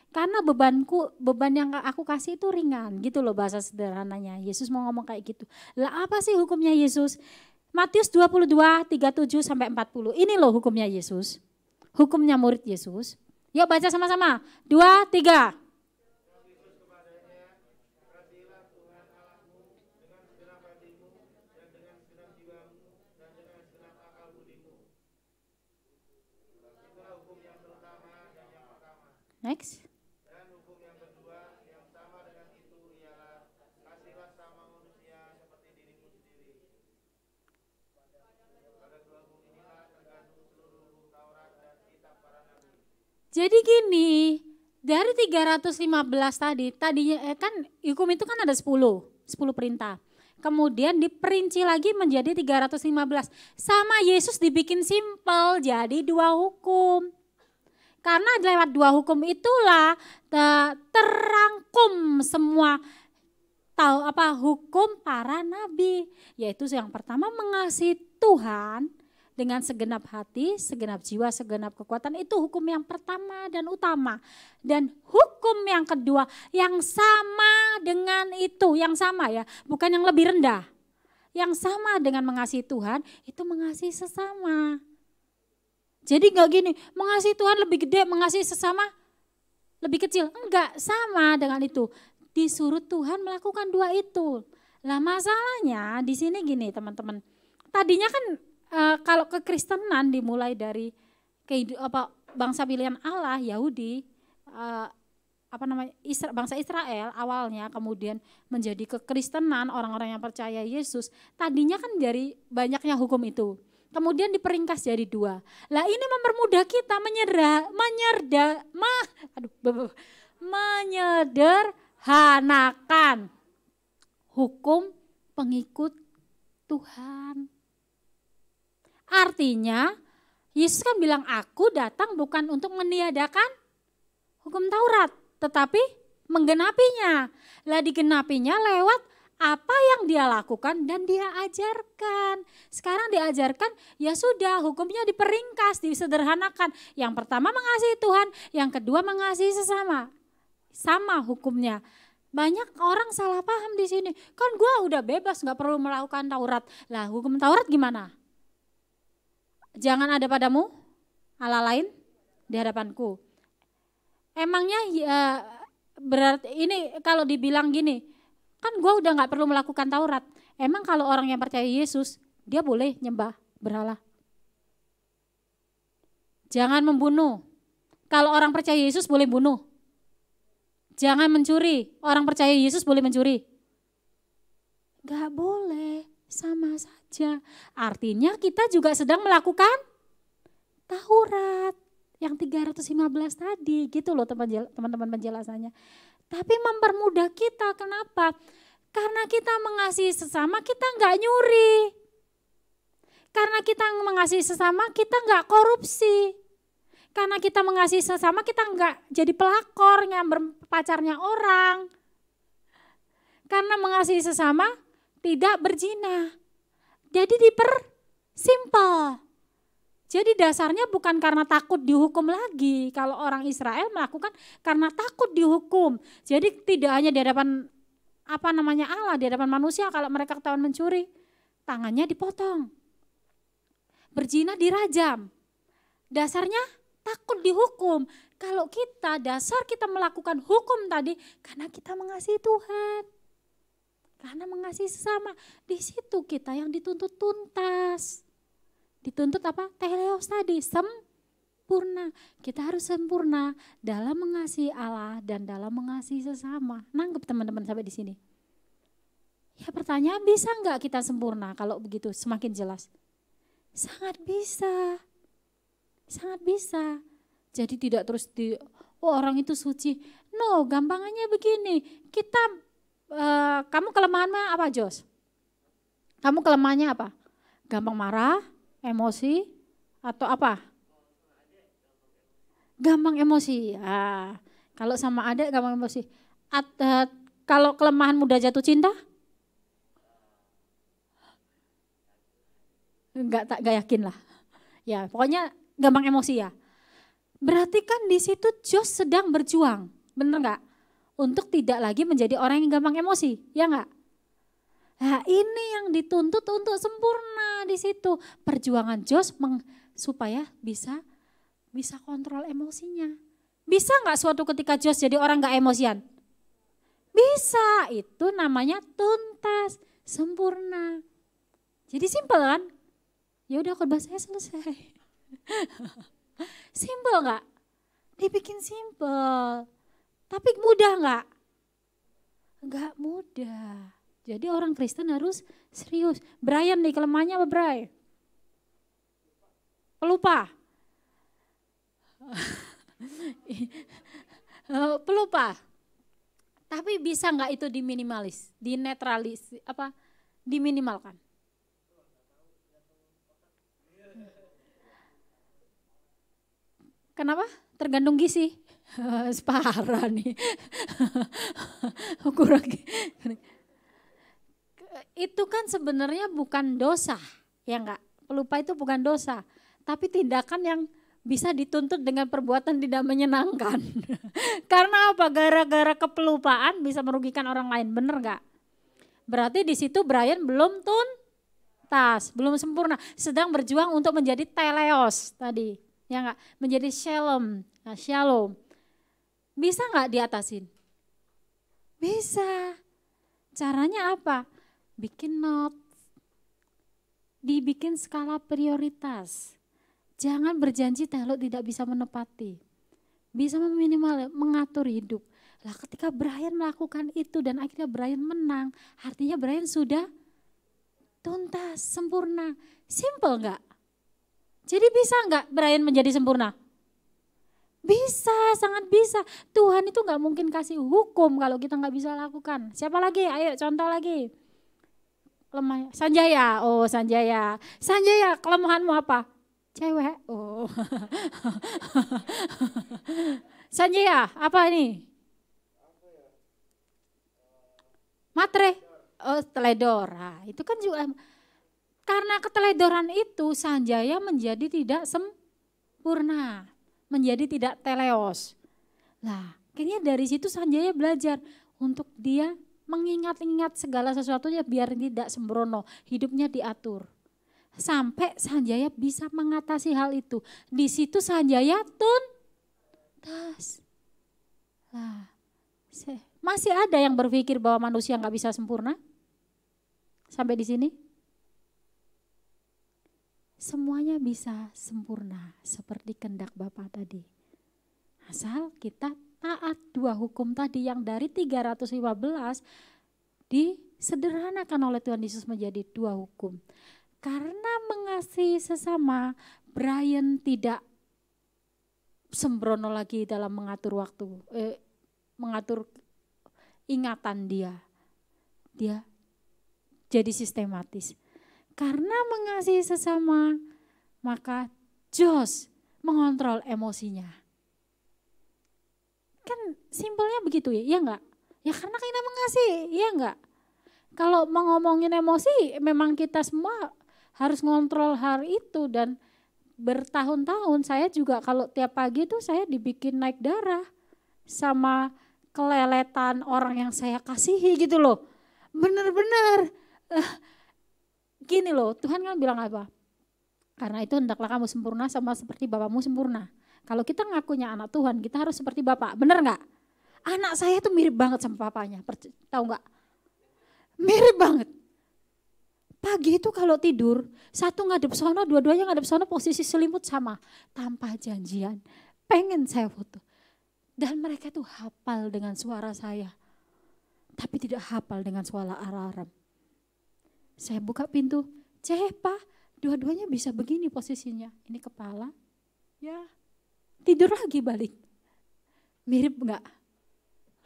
Karena beban yang aku kasih itu ringan gitu loh bahasa sederhananya. Yesus mau ngomong kayak gitu. Lah apa sih hukumnya Yesus? Matius 22, 37 sampai 40. Ini loh hukumnya Yesus. Hukumnya murid Yesus. Yuk baca sama-sama. 2, 3. Next. Dan hukum yang kedua yang sama dengan itu ialah kasihlah sama manusia seperti dirimu sendiri. Pada 2 hukum inilah tergantung seluruh hukum Taurat dan kitab para nabi. Jadi gini, dari 315 tadinya kan hukum itu kan ada 10 perintah. Kemudian diperinci lagi menjadi 315. Sama Yesus dibikin simpel jadi 2 hukum. Karena lewat 2 hukum itulah terangkum semua hukum para nabi, yaitu yang pertama mengasihi Tuhan dengan segenap hati, segenap jiwa, segenap kekuatan, itu hukum yang pertama dan utama. Dan hukum yang kedua yang sama dengan itu, yang sama ya, bukan yang lebih rendah. Yang sama dengan mengasihi Tuhan itu mengasihi sesama. Jadi enggak gini, mengasihi Tuhan lebih gede, mengasihi sesama lebih kecil. Enggak, sama dengan itu. Disuruh Tuhan melakukan dua itu. Lah masalahnya di sini gini teman-teman. Tadinya kan kalau kekristenan dimulai dari bangsa pilihan Allah Yahudi, bangsa Israel awalnya, kemudian menjadi kekristenan orang-orang yang percaya Yesus. Tadinya kan dari banyaknya hukum itu. Kemudian diperingkas jadi dua. Lah ini mempermudah kita menyederhanakan hukum pengikut Tuhan. Artinya Yesus kan bilang, aku datang bukan untuk meniadakan hukum Taurat, tetapi menggenapinya. Lah digenapinya lewat apa yang dia lakukan dan dia ajarkan. Sekarang diajarkan, ya sudah hukumnya diperingkas, disederhanakan. Yang pertama mengasihi Tuhan, yang kedua mengasihi sesama. Sama hukumnya. Banyak orang salah paham di sini. Kan gue udah bebas, gak perlu melakukan Taurat. Lah hukum Taurat gimana? Jangan ada padamu Allah lain di hadapanku. Emangnya ya, berarti ini kalau dibilang gini, kan gue udah gak perlu melakukan Taurat. Emang kalau orang yang percaya Yesus, dia boleh nyembah berhala? Jangan membunuh. Kalau orang percaya Yesus boleh bunuh. Jangan mencuri. Orang percaya Yesus boleh mencuri? Gak boleh, sama saja. Artinya kita juga sedang melakukan Taurat yang 315 tadi, gitu loh teman-teman penjelasannya. Tapi mempermudah kita, kenapa? Karena kita mengasihi sesama, kita nggak nyuri. Karena kita mengasihi sesama, kita nggak korupsi. Karena kita mengasihi sesama, kita nggak jadi pelakor, nyamber pacarnya orang. Karena mengasihi sesama, tidak berzina. Jadi dipersimpel. Jadi dasarnya bukan karena takut dihukum lagi. Kalau orang Israel melakukan karena takut dihukum. Jadi tidak hanya di hadapan Allah, di hadapan manusia, kalau mereka ketahuan mencuri, tangannya dipotong. Berzina dirajam. Dasarnya takut dihukum. Kalau kita, dasar kita melakukan hukum tadi karena kita mengasihi Tuhan. Karena mengasihi sesama. Di situ kita yang dituntut tuntas. Dituntut apa? Teleos tadi, sempurna. Kita harus sempurna dalam mengasihi Allah dan dalam mengasihi sesama. Nangkep teman-teman sampai di sini? Ya pertanyaan, bisa enggak kita sempurna kalau begitu? Semakin jelas. Sangat bisa. Sangat bisa. Jadi tidak terus orang itu suci. No, gampangannya begini. Kamu kelemahannya apa, Jos? Kamu kelemahannya apa? Gampang marah, emosi, atau apa? Gampang emosi. Ya. Kalau sama adik gampang emosi. Kalau kelemahan mudah jatuh cinta? Enggak yakin lah. Ya, pokoknya gampang emosi ya. Berarti kan di situ Jos sedang berjuang, bener enggak? Untuk tidak lagi menjadi orang yang gampang emosi, ya enggak? Nah, ini yang dituntut untuk sempurna di situ. Perjuangan Jos supaya bisa kontrol emosinya. Bisa enggak suatu ketika Jos jadi orang enggak emosian? Bisa, itu namanya tuntas, sempurna. Jadi simpel kan? Ya udah, khotbah saya selesai. Simpel enggak? Dibikin simpel. Tapi mudah enggak? Enggak mudah. Jadi orang Kristen harus serius. Brian nih kelemahannya apa, Bray? Pelupa. Pelupa. Tapi bisa enggak itu diminimalis, dinetralis, diminimalkan? Kenapa? Tergantung gizi. Separah nih. Kurang. itu kan sebenarnya bukan dosa, ya enggak? Pelupa itu bukan dosa, tapi tindakan yang bisa dituntut dengan perbuatan tidak menyenangkan. Karena apa? Gara-gara kepelupaan bisa merugikan orang lain, bener enggak? Berarti di situ Brian belum tuntas, belum sempurna, sedang berjuang untuk menjadi teleos tadi, ya enggak? Menjadi shalom, shalom. Bisa enggak diatasin? Bisa. Caranya apa? Bikin note, dibikin skala prioritas. Jangan berjanji kalau tidak bisa menepati. Bisa meminimal, mengatur hidup. Lah ketika Brian melakukan itu dan akhirnya Brian menang, artinya Brian sudah tuntas, sempurna. Simple enggak? Jadi bisa enggak Brian menjadi sempurna? Bisa, sangat bisa. Tuhan itu enggak mungkin kasih hukum kalau kita enggak bisa lakukan. Siapa lagi? Ayo contoh lagi. Lemah. Sanjaya, oh Sanjaya. Sanjaya, kelemahanmu apa? Cewek, oh. Sanjaya, apa ini? Matre, oh teledor. Nah, itu kan juga karena keteledoran itu Sanjaya menjadi tidak sempurna, menjadi tidak teleos. Nah, akhirnya dari situ Sanjaya belajar untuk dia mengingat-ingat segala sesuatunya biar tidak sembrono, hidupnya diatur. Sampai Sanjaya bisa mengatasi hal itu. Di situ Sanjaya tuntas. Nah, masih ada yang berpikir bahwa manusia nggak bisa sempurna? Sampai di sini? Semuanya bisa sempurna seperti kehendak Bapa tadi. Asal kita taat 2 hukum tadi yang dari 315 disederhanakan oleh Tuhan Yesus menjadi 2 hukum. Karena mengasihi sesama, Brian tidak sembrono lagi dalam mengatur waktu, mengatur ingatan dia. Dia jadi sistematis. Karena mengasihi sesama, maka Jos mengontrol emosinya. Kan simpelnya begitu ya, iya enggak? Ya karena kita mengasihi, iya enggak? Kalau mau ngomongin emosi, memang kita semua harus ngontrol hal itu dan bertahun-tahun saya juga kalau tiap pagi tuh saya dibikin naik darah sama keleletan orang yang saya kasihi gitu loh. Bener-bener gini loh, Tuhan kan bilang apa? Karena itu hendaklah kamu sempurna sama seperti Bapamu sempurna. Kalau kita ngakunya anak Tuhan, kita harus seperti Bapak, bener gak? Anak saya tuh mirip banget sama papanya, tahu gak? Mirip banget. Pagi itu kalau tidur, satu ngadep sono, dua-duanya ngadep sono, posisi selimut sama. Tanpa janjian, pengen saya foto. Dan mereka tuh hafal dengan suara saya. Tapi tidak hafal dengan suara alarm. Saya buka pintu, Pak, dua-duanya bisa begini posisinya. Ini kepala, ya tidur lagi balik. Mirip enggak?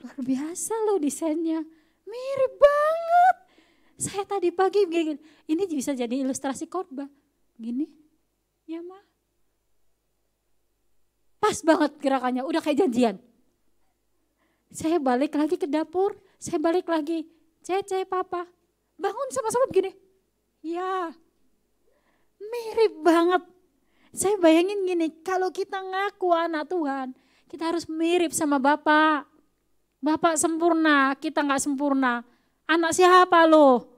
Luar biasa loh desainnya, mirip banget. Saya tadi pagi begini, ini bisa jadi ilustrasi khotbah. Gini, ya Ma. Pas banget gerakannya, udah kayak janjian. Saya balik lagi ke dapur, saya balik lagi. Cece, Papa, bangun sama-sama begini. Ya, mirip banget. Saya bayangin gini, kalau kita ngaku anak Tuhan, kita harus mirip sama Bapak. Bapak sempurna, kita nggak sempurna. Anak siapa loh?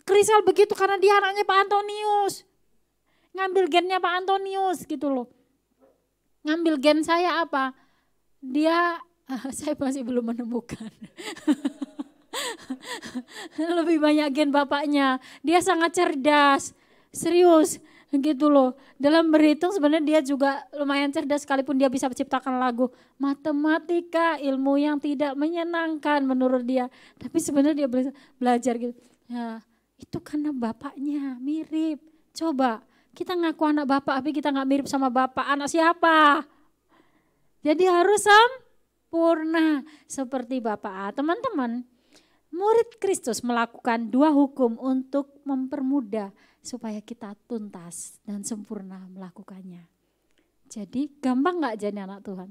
Krisal begitu karena dia anaknya Pak Antonius. Ngambil gennya Pak Antonius gitu loh. Ngambil gen saya apa? Dia, saya masih belum menemukan. Lebih banyak gen bapaknya. Dia sangat cerdas, serius gitu loh. Dalam berhitung sebenarnya dia juga lumayan cerdas sekalipun dia bisa menciptakan lagu. Matematika, ilmu yang tidak menyenangkan menurut dia. Tapi sebenarnya dia belajar gitu. Ya, itu karena bapaknya mirip. Coba kita ngaku anak bapak tapi kita gak mirip sama bapak. Anak siapa? Jadi harus sempurna seperti bapak. Teman-teman, murid Kristus melakukan 2 hukum untuk mempermudah supaya kita tuntas dan sempurna melakukannya. Jadi gampang gak jadi anak Tuhan?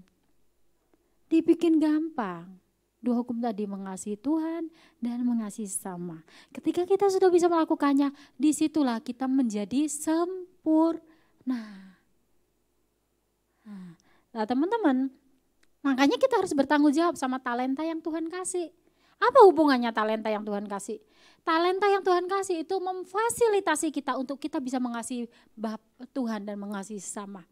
Dibikin gampang. Dua hukum tadi, mengasihi Tuhan dan mengasihi sesama. Ketika kita sudah bisa melakukannya, disitulah kita menjadi sempurna. Nah teman-teman, makanya kita harus bertanggung jawab sama talenta yang Tuhan kasih. Apa hubungannya talenta yang Tuhan kasih? Talenta yang Tuhan kasih itu memfasilitasi kita untuk kita bisa mengasihi Tuhan dan mengasihi sesama.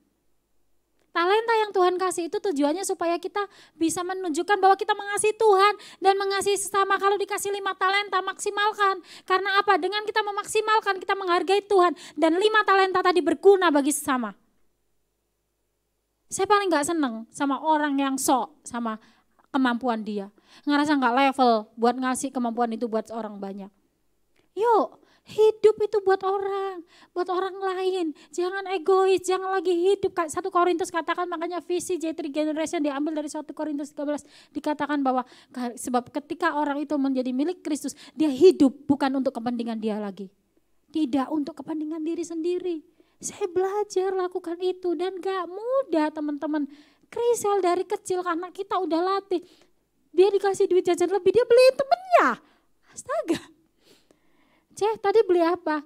Talenta yang Tuhan kasih itu tujuannya supaya kita bisa menunjukkan bahwa kita mengasihi Tuhan dan mengasihi sesama. Kalau dikasih 5 talenta, maksimalkan. Karena apa? Dengan kita memaksimalkan, kita menghargai Tuhan. Dan 5 talenta tadi berguna bagi sesama. Saya paling gak seneng sama orang yang sok sama kemampuan dia. Ngerasa gak level buat ngasih kemampuan itu buat orang banyak. Yuk, hidup itu buat orang lain. Jangan egois, jangan lagi hidup. 1 Korintus katakan, makanya visi J3 Generation diambil dari 1 Korintus 13. Dikatakan bahwa sebab ketika orang itu menjadi milik Kristus, dia hidup bukan untuk kepentingan dia lagi. Tidak untuk kepentingan diri sendiri. Saya belajar lakukan itu dan gak mudah teman-teman. Krisel dari kecil karena kita udah latih. Dia dikasih duit jajan lebih, dia beliin temennya. Astaga. Tadi beli apa?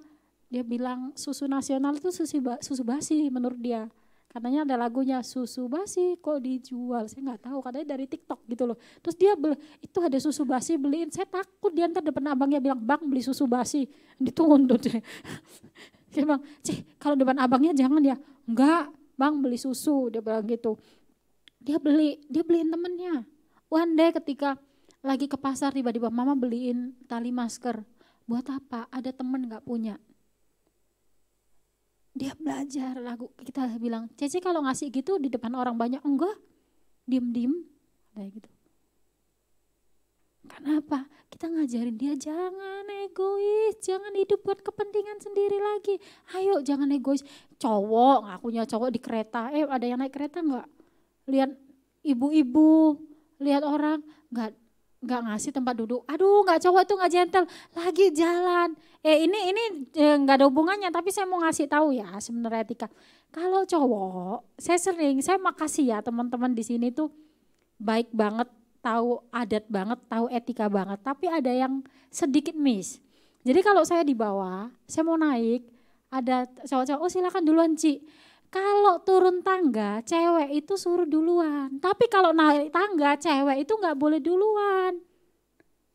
Dia bilang susu nasional itu susu basi menurut dia. Katanya ada lagunya susu basi kok dijual. Saya nggak tahu, katanya dari TikTok gitu loh. Terus dia itu ada susu basi beliin. Saya takut dia ntar depan abangnya bilang, "Bang, beli susu basi." Dituntut. Dia bilang, kalau depan abangnya jangan ya. "Enggak, Bang, beli susu." Dia bilang gitu. Dia beliin temennya. One day ketika lagi ke pasar tiba-tiba mama beliin tali masker. Buat apa? Ada temen gak punya. Dia belajar lagu. Kita bilang, Cece kalau ngasih gitu di depan orang banyak. Enggak, diem-diem. Kayak gitu. Kenapa? Kita ngajarin dia jangan egois. Jangan hidup buat kepentingan sendiri lagi. Ayo jangan egois. Cowok, ngakunya cowok di kereta. Ada yang naik kereta enggak? Lihat ibu-ibu, lihat orang, enggak ngasih tempat duduk. Aduh, enggak, cowok itu enggak gentle. Lagi jalan. Ini enggak ada hubungannya, tapi saya mau ngasih tahu ya sebenarnya etika. Kalau cowok, saya makasih ya teman-teman di sini tuh baik banget, tahu adat banget, tahu etika banget. Tapi ada yang sedikit miss. Jadi kalau saya di bawah, saya mau naik, ada cowok-cowok, "Oh silakan duluan, Ci." Kalau turun tangga, cewek itu suruh duluan. Tapi kalau naik tangga, cewek itu nggak boleh duluan.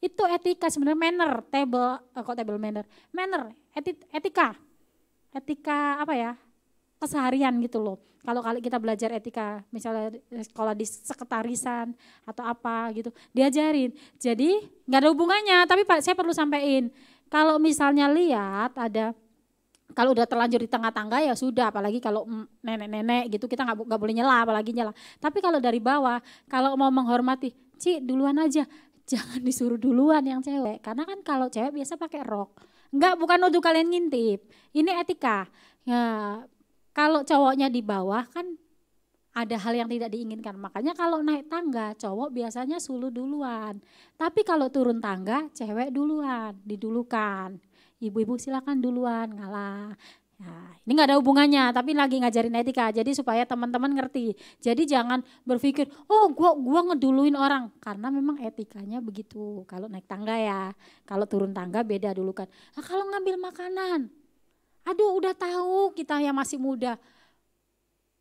Itu etika sebenarnya, manner, etika apa ya? Keseharian gitu loh. Kalau kita belajar etika, misalnya sekolah di sekretarisan atau apa gitu, diajarin. Jadi nggak ada hubungannya, tapi saya perlu sampaikan. Kalau misalnya lihat kalau udah terlanjur di tengah tangga ya sudah, apalagi kalau nenek-nenek gitu kita nggak boleh nyela, apalagi nyela. Tapi kalau dari bawah, kalau mau menghormati, "Ci duluan aja." Jangan disuruh duluan yang cewek, karena kan kalau cewek biasa pakai rok. Bukan nuduh kalian ngintip, ini etika. Ya, kalau cowoknya di bawah kan ada hal yang tidak diinginkan. Makanya kalau naik tangga cowok biasanya suluh duluan. Tapi kalau turun tangga cewek duluan, didulukan. Ibu-ibu silakan duluan, ngalah. Nah, ini nggak ada hubungannya, tapi lagi ngajarin etika. Jadi supaya teman-teman ngerti. Jadi jangan berpikir, "Oh, gua ngeduluin orang." Karena memang etikanya begitu. Kalau naik tangga ya, kalau turun tangga beda dulu kan. Nah, kalau ngambil makanan, aduh udah tahu kita yang masih muda.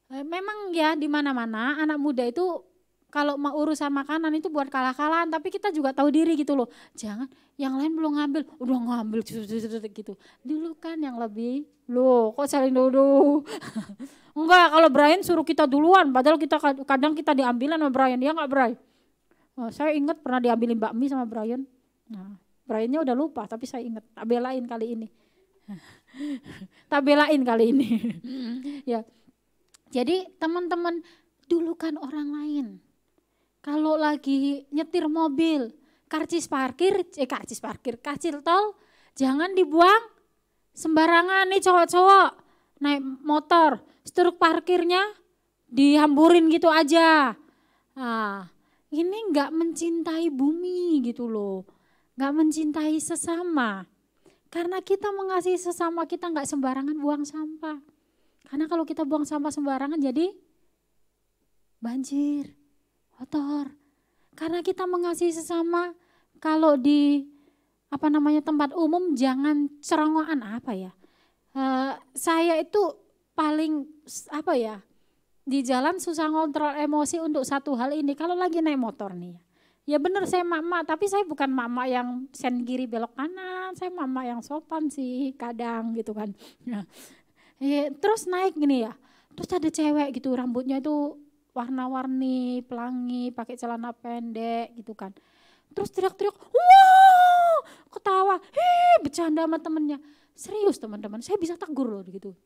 Memang ya di mana-mana anak muda itu kalau mau urusan makanan itu buat kalah-kalahan, tapi kita juga tahu diri gitu loh. Jangan yang lain belum ngambil, udah ngambil gitu. Dulu kan yang lebih, loh kok saling dulu. Enggak, kalau Brian suruh kita duluan, padahal kita kadang kita diambilin sama Brian, dia enggak Brian. Saya ingat pernah diambilin bakmi sama Brian. Nah, Briannya udah lupa, tapi saya ingat, tak belain kali ini. Ya. Jadi teman-teman, dulukan orang lain. Kalau lagi nyetir mobil, karcis tol, jangan dibuang sembarangan nih cowok-cowok. Naik motor, struk parkirnya dihamburin gitu aja. Nah, ini enggak mencintai bumi gitu loh. Enggak mencintai sesama. Karena kita mengasihi sesama, kita enggak sembarangan buang sampah. Karena kalau kita buang sampah sembarangan jadi banjir, kotor. Karena kita mengasihi sesama, kalau di tempat umum jangan cerongoan saya itu paling di jalan susah ngontrol emosi untuk satu hal ini. Kalau lagi naik motor nih, ya bener saya mama, tapi saya bukan mama yang sen kiri belok kanan, saya mama yang sopan sih kadang gitu kan. Terus naik gini ya, terus ada cewek gitu rambutnya itu warna-warni, pelangi, pakai celana pendek gitu kan. Terus teriak-teriak, wow, ketawa, bercanda sama temennya. Serius teman-teman, saya bisa tegur loh gitu.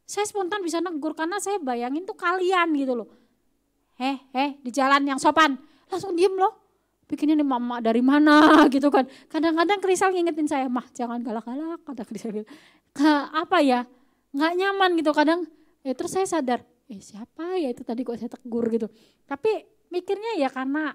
Saya spontan bisa negur karena saya bayangin tuh kalian gitu loh. Di jalan yang sopan, langsung diem loh. Bikinnya nih mama dari mana gitu kan. Kadang-kadang Krisal ngingetin saya, mah jangan galak-galak, kata Krisal. Nggak nyaman gitu kadang. Terus saya sadar, siapa ya itu tadi kok saya tegur gitu. Tapi mikirnya ya karena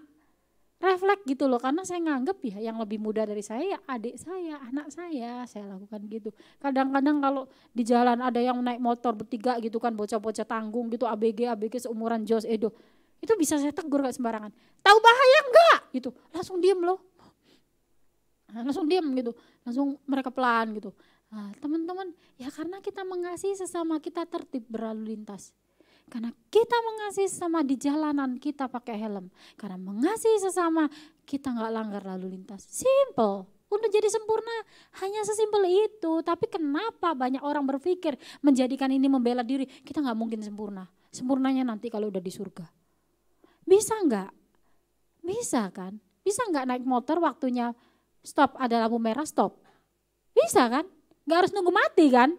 refleks gitu loh, karena saya nganggep ya yang lebih muda dari saya ya adik saya, anak saya lakukan gitu. Kadang-kadang kalau di jalan ada yang naik motor bertiga gitu kan, bocah-bocah tanggung gitu, ABG seumuran Jos Edo, itu bisa saya tegur gak sembarangan. Tahu bahaya enggak? Gitu, langsung diem loh. Langsung diem gitu, langsung mereka pelan gitu. Teman-teman, ya karena kita mengasihi sesama, kita tertib berlalu lintas. Karena kita mengasihi sesama di jalanan kita pakai helm. Karena mengasihi sesama kita nggak langgar lalu lintas. Simple. Untuk jadi sempurna hanya sesimpel itu. Tapi kenapa banyak orang berpikir menjadikan ini membela diri. Kita nggak mungkin sempurna. Sempurnanya nanti kalau udah di surga. Bisa nggak? Bisa kan? Bisa nggak naik motor waktunya stop, ada lampu merah stop? Bisa kan? Nggak harus nunggu mati kan?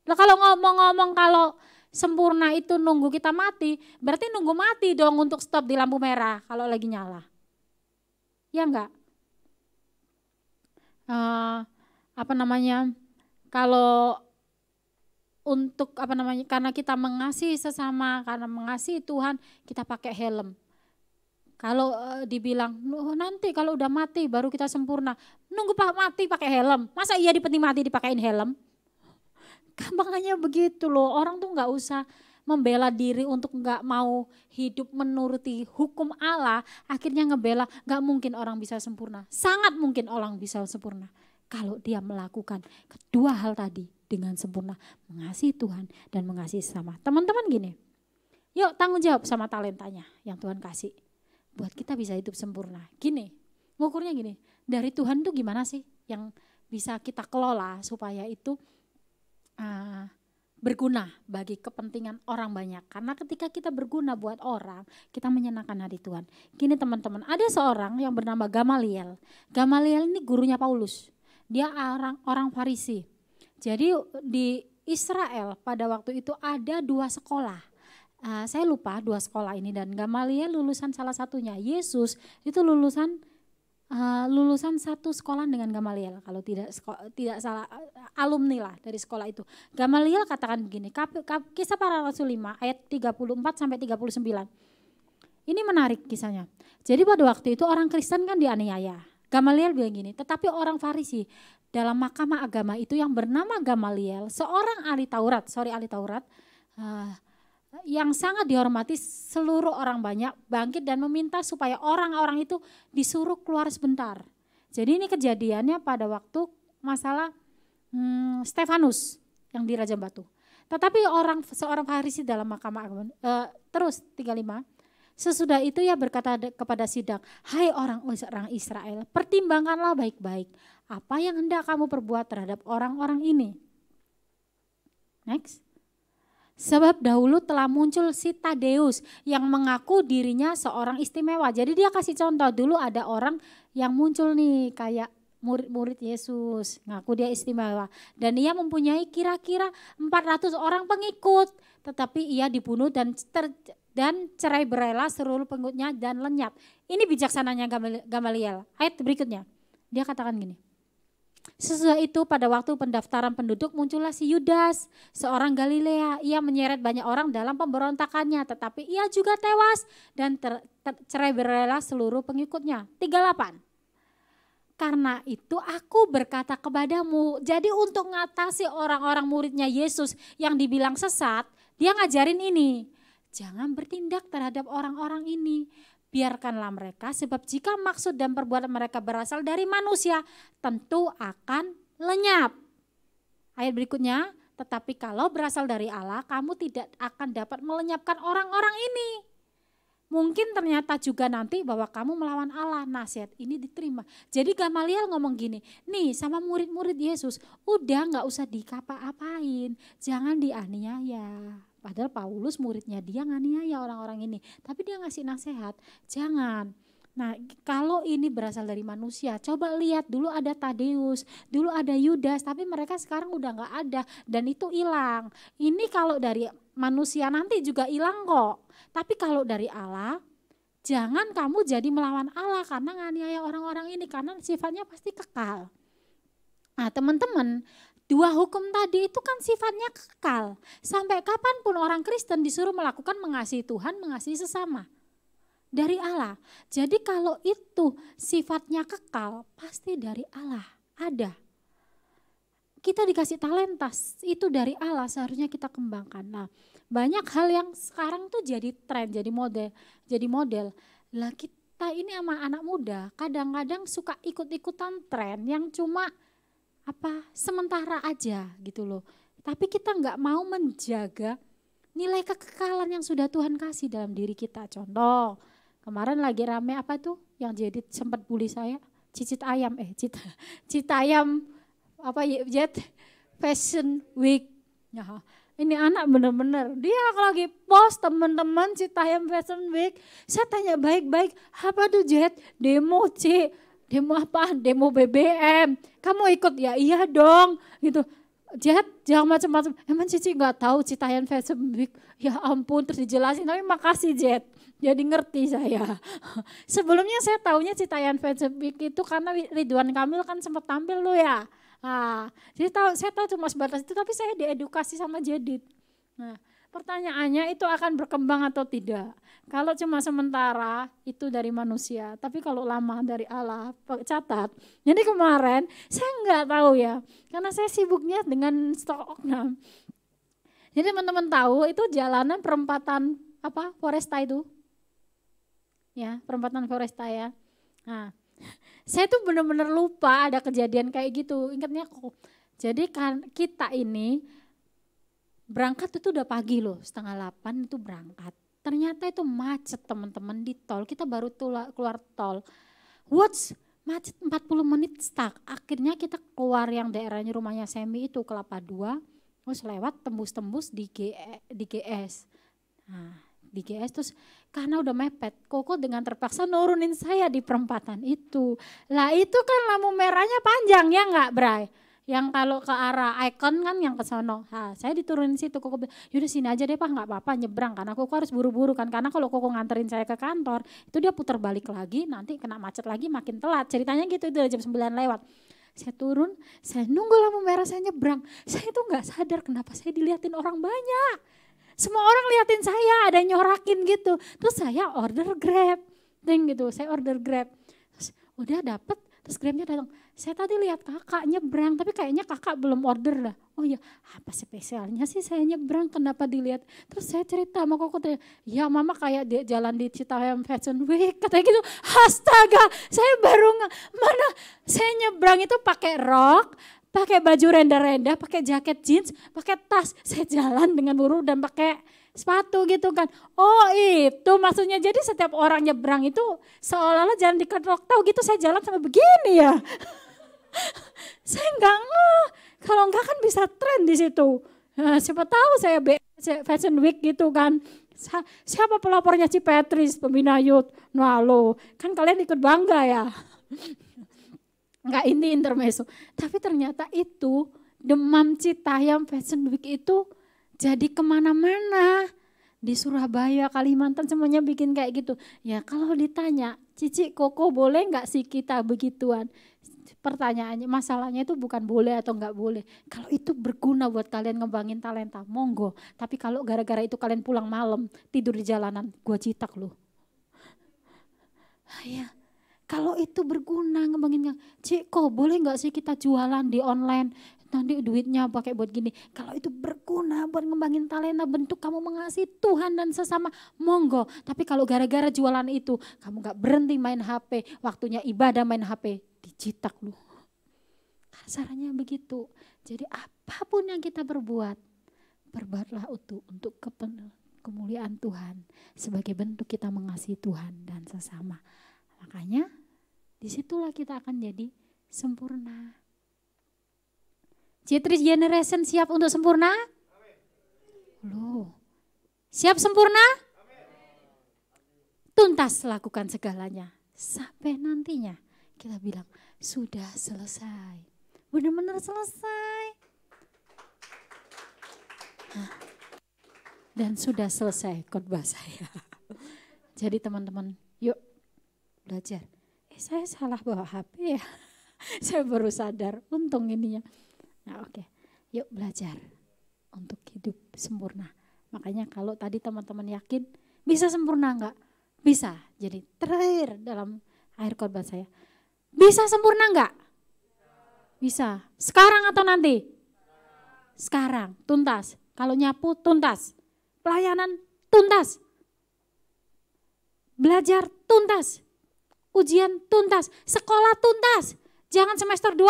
Lah kalau ngomong-ngomong kalau sempurna itu nunggu kita mati, berarti nunggu mati dong untuk stop di lampu merah kalau lagi nyala. Ya enggak? Kalau untuk karena kita mengasihi sesama, karena mengasihi Tuhan, kita pakai helm. Kalau dibilang nanti kalau udah mati baru kita sempurna, nunggu mati pakai helm. Masa iya di peti mati dipakein helm? Gampangnya begitu loh, orang tuh nggak usah membela diri untuk nggak mau hidup menuruti hukum Allah, akhirnya ngebela. Nggak mungkin orang bisa sempurna, sangat mungkin orang bisa sempurna kalau dia melakukan kedua hal tadi dengan sempurna, mengasihi Tuhan dan mengasihi sesama. Teman-teman gini, yuk tanggung jawab sama talentanya yang Tuhan kasih, buat kita bisa hidup sempurna. Gini, ngukurnya gini, dari Tuhan tuh gimana sih yang bisa kita kelola supaya itu berguna bagi kepentingan orang banyak. Karena ketika kita berguna buat orang, kita menyenangkan hati Tuhan. Gini teman-teman, ada seorang yang bernama Gamaliel. Gamaliel ini gurunya Paulus. Dia orang Farisi. Jadi di Israel pada waktu itu ada 2 sekolah. Saya lupa 2 sekolah ini, dan Gamaliel lulusan salah satunya. Yesus itu lulusan satu sekolah dengan Gamaliel, kalau tidak salah, alumni lah dari sekolah itu. Gamaliel katakan begini, Kisah Para Rasul 5 ayat 34 sampai 39. Ini menarik kisahnya. Jadi pada waktu itu orang Kristen kan dianiaya. Gamaliel bilang gini, tetapi orang Farisi dalam mahkamah agama itu yang bernama Gamaliel, seorang ahli Taurat, yang sangat dihormati seluruh orang banyak, bangkit dan meminta supaya orang-orang itu disuruh keluar sebentar. Jadi ini kejadiannya pada waktu masalah Stefanus yang dirajam batu. Tetapi seorang Farisi dalam mahkamah agama, terus 35, sesudah itu ia berkata kepada sidang, hai orang Israel, pertimbangkanlah baik-baik apa yang hendak kamu perbuat terhadap orang-orang ini. Next. Sebab dahulu telah muncul si Tadeus yang mengaku dirinya seorang istimewa. Jadi dia kasih contoh, dulu ada orang yang muncul nih kayak murid-murid Yesus, ngaku dia istimewa. Dan ia mempunyai kira-kira 400 orang pengikut. Tetapi ia dibunuh dan cerai berela seluruh pengikutnya dan lenyap. Ini bijaksananya Gamaliel. Ayat berikutnya, dia katakan gini. Sesudah itu pada waktu pendaftaran penduduk muncullah si Yudas, seorang Galilea. Ia menyeret banyak orang dalam pemberontakannya, tetapi ia juga tewas dan cerai berela seluruh pengikutnya. 38. Karena itu aku berkata kepadamu, jadi untuk mengatasi orang-orang muridnya Yesus yang dibilang sesat, dia ngajarin ini. Jangan bertindak terhadap orang-orang ini. biarkanlah mereka, sebab jika maksud dan perbuatan mereka berasal dari manusia, tentu akan lenyap. Ayat berikutnya, tetapi kalau berasal dari Allah, kamu tidak akan dapat melenyapkan orang-orang ini. Mungkin ternyata juga nanti bahwa kamu melawan Allah, nasihat ini diterima. Jadi Gamaliel ngomong gini, nih sama murid-murid Yesus, udah gak usah dikapa-apain, jangan dianiaya. Padahal Paulus muridnya dia nganiaya orang-orang ini, tapi dia ngasih nasihat, jangan. Nah kalau ini berasal dari manusia, coba lihat dulu ada Tadeus, dulu ada Yudas, tapi mereka sekarang udah gak ada dan itu hilang. Ini kalau dari manusia nanti juga hilang kok. Tapi kalau dari Allah, jangan kamu jadi melawan Allah karena nganiaya orang-orang ini, karena sifatnya pasti kekal. Nah teman-teman, dua hukum tadi itu kan sifatnya kekal. Sampai kapanpun orang Kristen disuruh melakukan mengasihi Tuhan, mengasihi sesama. Dari Allah. Jadi kalau itu sifatnya kekal, pasti dari Allah, ada. Kita dikasih talenta, itu dari Allah, seharusnya kita kembangkan. Nah, banyak hal yang sekarang tuh jadi tren, jadi model. Lah kita ini sama anak muda kadang-kadang suka ikut-ikutan tren yang cuma sementara aja gitu loh. Tapi kita nggak mau menjaga nilai kekekalan yang sudah Tuhan kasih dalam diri kita. Contoh, kemarin lagi rame yang jadi sempat bully saya, cicit ayam Jet Fashion Week. Ya, ini anak bener-bener, dia lagi post teman-teman Citayam Fashion Week. Saya tanya baik-baik, apa tuh Jet? Demo demo apa? Demo BBM. Kamu ikut? Ya iya dong. Gitu. Jet, jangan macam-macam. Emang Cici nggak tahu Citayam Fashion Week? Ya ampun, terus dijelasin. Tapi makasih Jet. Jadi ngerti saya. Sebelumnya saya taunya Citayam Fashion Week itu karena Ridwan Kamil kan sempat tampil loh ya. Jadi saya tahu cuma sebatas itu, tapi saya diedukasi sama Jedit. Nah, pertanyaannya itu akan berkembang atau tidak? Kalau cuma sementara itu dari manusia, tapi kalau lama dari Allah, catat. Jadi kemarin saya nggak tahu ya, karena saya sibuknya dengan stok Oknam. Jadi teman-teman tahu itu jalanan perempatan Foresta itu, ya perempatan Foresta ya. Nah, saya tuh benar-benar lupa ada kejadian kayak gitu, ingatnya kok. Jadi kan kita ini berangkat itu udah pagi loh, 7:30 itu berangkat. Ternyata itu macet teman-teman di tol, kita baru keluar tol. Macet 40 menit stuck. Akhirnya kita keluar yang daerahnya rumahnya Semi itu Kelapa 2, terus lewat tembus-tembus di GS. Nah, di GS terus karena udah mepet, Koko dengan terpaksa nurunin saya di perempatan itu. Lah itu kan lampu merahnya panjang ya enggak Bray? Yang kalau ke arah Icon kan yang ke sono. Nah, saya diturunin situ, Koko bilang, yaudah sini aja deh Pak, enggak apa-apa nyebrang. Karena Koko harus buru-buru kan, karena kalau Koko nganterin saya ke kantor, itu dia putar balik lagi, nanti kena macet lagi makin telat. Ceritanya gitu, itu udah jam 9 lewat. Saya turun, saya nunggu lampu merah, saya nyebrang. Saya itu enggak sadar kenapa saya diliatin orang banyak. Semua orang liatin saya, ada yang nyorakin gitu. Terus saya order Grab, saya order Grab. Terus udah dapet, terus Grabnya datang. Saya tadi lihat kakak nyebrang, tapi kayaknya kakak belum order lah. Oh ya, apa spesialnya sih saya nyebrang, kenapa dilihat? Terus saya cerita sama Koko, ya mama kayak jalan di Citayam Fashion Week, katanya gitu. Astaga, saya baru mana saya nyebrang itu pakai rok, pakai baju renda-renda, pakai jaket jeans, pakai tas. Saya jalan dengan buru dan pakai sepatu gitu kan. Oh itu maksudnya, jadi setiap orang nyebrang itu seolah-olah jalan di kedok tahu gitu, saya jalan sampai begini ya. Saya enggak kalau enggak kan bisa tren di situ. Nah, siapa tahu saya Fashion Week gitu kan. Siapa pelapornya Cipetris, pembina youth. Nah lo, kan kalian ikut bangga ya. Enggak, ini intermezzo. Tapi ternyata itu demam Citayam Fashion Week itu jadi kemana-mana. Di Surabaya, Kalimantan semuanya bikin kayak gitu. Ya kalau ditanya, Cici, Koko boleh enggak sih kita begituan? Pertanyaannya, masalahnya itu bukan boleh atau enggak boleh. Kalau itu berguna buat kalian ngembangin talenta, monggo. Tapi kalau gara-gara itu kalian pulang malam, tidur di jalanan, gua citak loh. Ya. Kalau itu berguna ngembangin, Cik, kok boleh nggak sih kita jualan di online? nanti duitnya pakai buat gini. Kalau itu berguna buat ngembangin talenta, bentuk kamu mengasihi Tuhan dan sesama, monggo. Tapi kalau gara-gara jualan itu kamu gak berhenti main HP, waktunya ibadah main HP, dijitak lu. Kasarannya begitu. Jadi apapun yang kita berbuat, berbuatlah untuk kemuliaan Tuhan. Sebagai bentuk kita mengasihi Tuhan dan sesama. Makanya disitulah kita akan jadi sempurna. J3 Generation siap untuk sempurna? Loh, siap sempurna? Tuntas lakukan segalanya. Sampai nantinya kita bilang sudah selesai. Benar-benar selesai. Dan sudah selesai khotbah saya. Jadi teman-teman, yuk belajar. Saya salah bawa HP ya. Saya baru sadar, untung ininya. Nah oke, yuk belajar untuk hidup sempurna. Makanya kalau tadi teman-teman yakin bisa sempurna enggak? Bisa. Jadi terakhir dalam akhir khotbah saya, bisa sempurna enggak? Bisa. Sekarang atau nanti? Sekarang, tuntas. Kalau nyapu, tuntas. Pelayanan, tuntas. Belajar, tuntas. Ujian, tuntas. Sekolah, tuntas. Jangan semester 2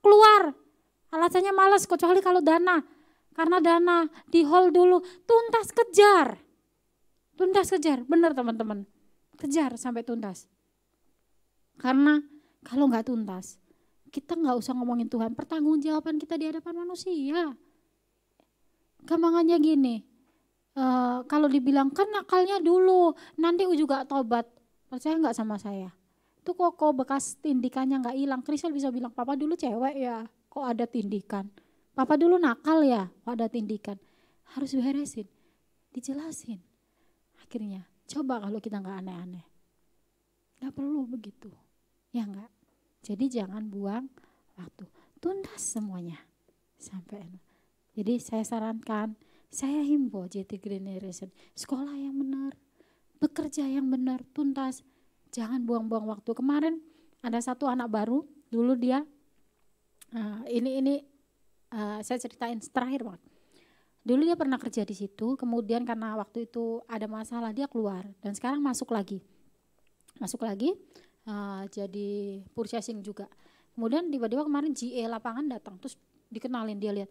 keluar. Alasannya malas, kecuali kalau dana. Karena dana di hold dulu. Tuntas kejar. Tuntas kejar, benar teman-teman. Kejar sampai tuntas. Karena kalau nggak tuntas, kita nggak usah ngomongin Tuhan. Pertanggungjawaban kita di hadapan manusia. Gampangannya gini, kalau dibilang kan nakalnya dulu, nanti juga tobat. Percaya nggak sama saya? Itu kok bekas tindikannya nggak hilang. Krisel bisa bilang, papa dulu cewek ya, kok ada tindikan. Papa dulu nakal ya, kok ada tindikan. Harus beresin, dijelasin. Akhirnya, coba kalau kita nggak aneh-aneh. Nggak perlu begitu, ya nggak? Jadi jangan buang waktu, tuntas semuanya. Sampai. Jadi saya sarankan, saya himbau J3 Generation, sekolah yang benar, bekerja yang benar, tuntas. Jangan buang-buang waktu. Kemarin ada satu anak baru, dulu dia, saya ceritain terakhir banget. Dulu dia pernah kerja di situ, kemudian karena waktu itu ada masalah dia keluar dan sekarang masuk lagi, jadi purchasing juga. Kemudian tiba-tiba kemarin GE lapangan datang, terus dikenalin, dia lihat,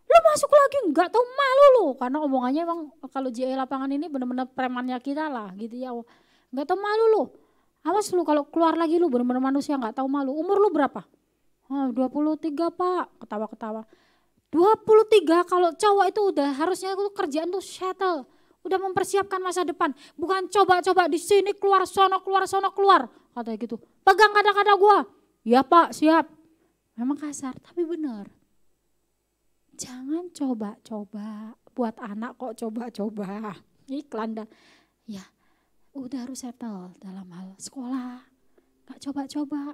lu masuk lagi nggak tahu malu lu, karena omongannya emang kalau GE lapangan ini benar-benar premannya kita lah, gitu ya, nggak tahu malu lu. Awas lu kalau keluar lagi lu benar-benar manusia nggak tahu malu. Umur lu berapa? 23 pak, ketawa-ketawa. 23 kalau cowok itu udah harusnya itu kerjaan tuh settle. Udah mempersiapkan masa depan. Bukan coba-coba di sini keluar sono keluar. Katanya gitu. Pegang kata-kata gua. Ya pak siap. Memang kasar tapi benar. Jangan coba-coba. Buat anak kok coba-coba. Iklan dah. Ya udah harus settle dalam hal sekolah. Gak coba-coba.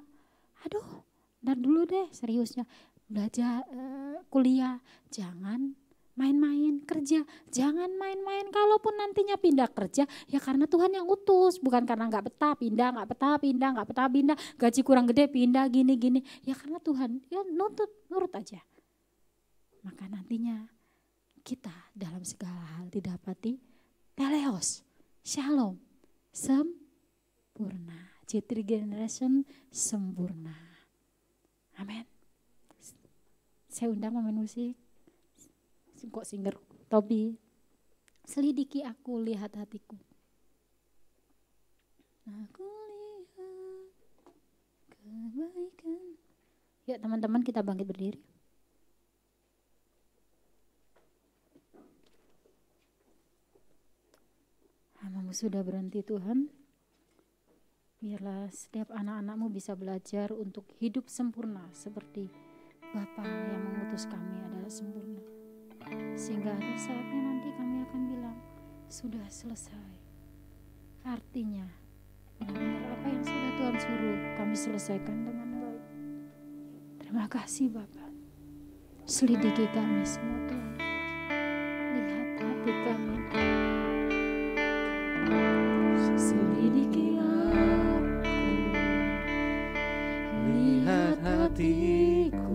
Aduh. Ntar dulu deh seriusnya. Belajar kuliah. Jangan main-main kerja. Jangan main-main kalaupun nantinya pindah kerja. Ya karena Tuhan yang utus. Bukan karena gak betah pindah, gak betah pindah. Gaji kurang gede pindah gini-gini. Ya karena Tuhan ya nurut aja. Maka nantinya kita dalam segala hal didapati teleos, shalom, sempurna. J3 Generation sempurna. Amin. Saya undang pemain musik. Kok singer Tobi. Selidiki aku, lihat hatiku. Aku lihat kebaikan. Yuk teman-teman kita bangkit berdiri. Hamamu sudah berhenti Tuhan. Biarlah setiap anak-anakmu bisa belajar untuk hidup sempurna seperti Bapa yang mengutus kami adalah sempurna. Sehingga ada saatnya nanti kami akan bilang, sudah selesai. Artinya, benar-benar apa yang sudah Tuhan suruh kami selesaikan dengan baik. Terima kasih Bapa. Selidiki kami semua Tuhan. Lihat hati kami. Selidiki aku, lihat hatiku.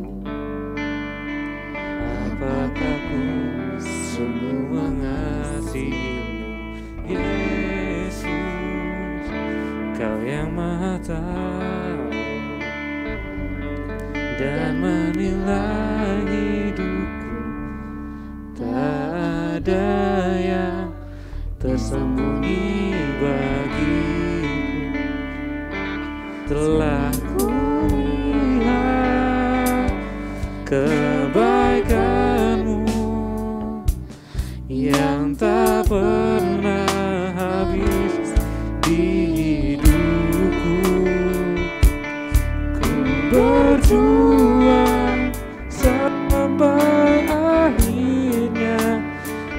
Kau yang Maha Tahu dan menilai hidupku, tak ada yang tersembunyi bagiku. Telah kulihat kebaikan-Mu yang tak pernah habis di hidupku. Ku berjuang sampai akhirnya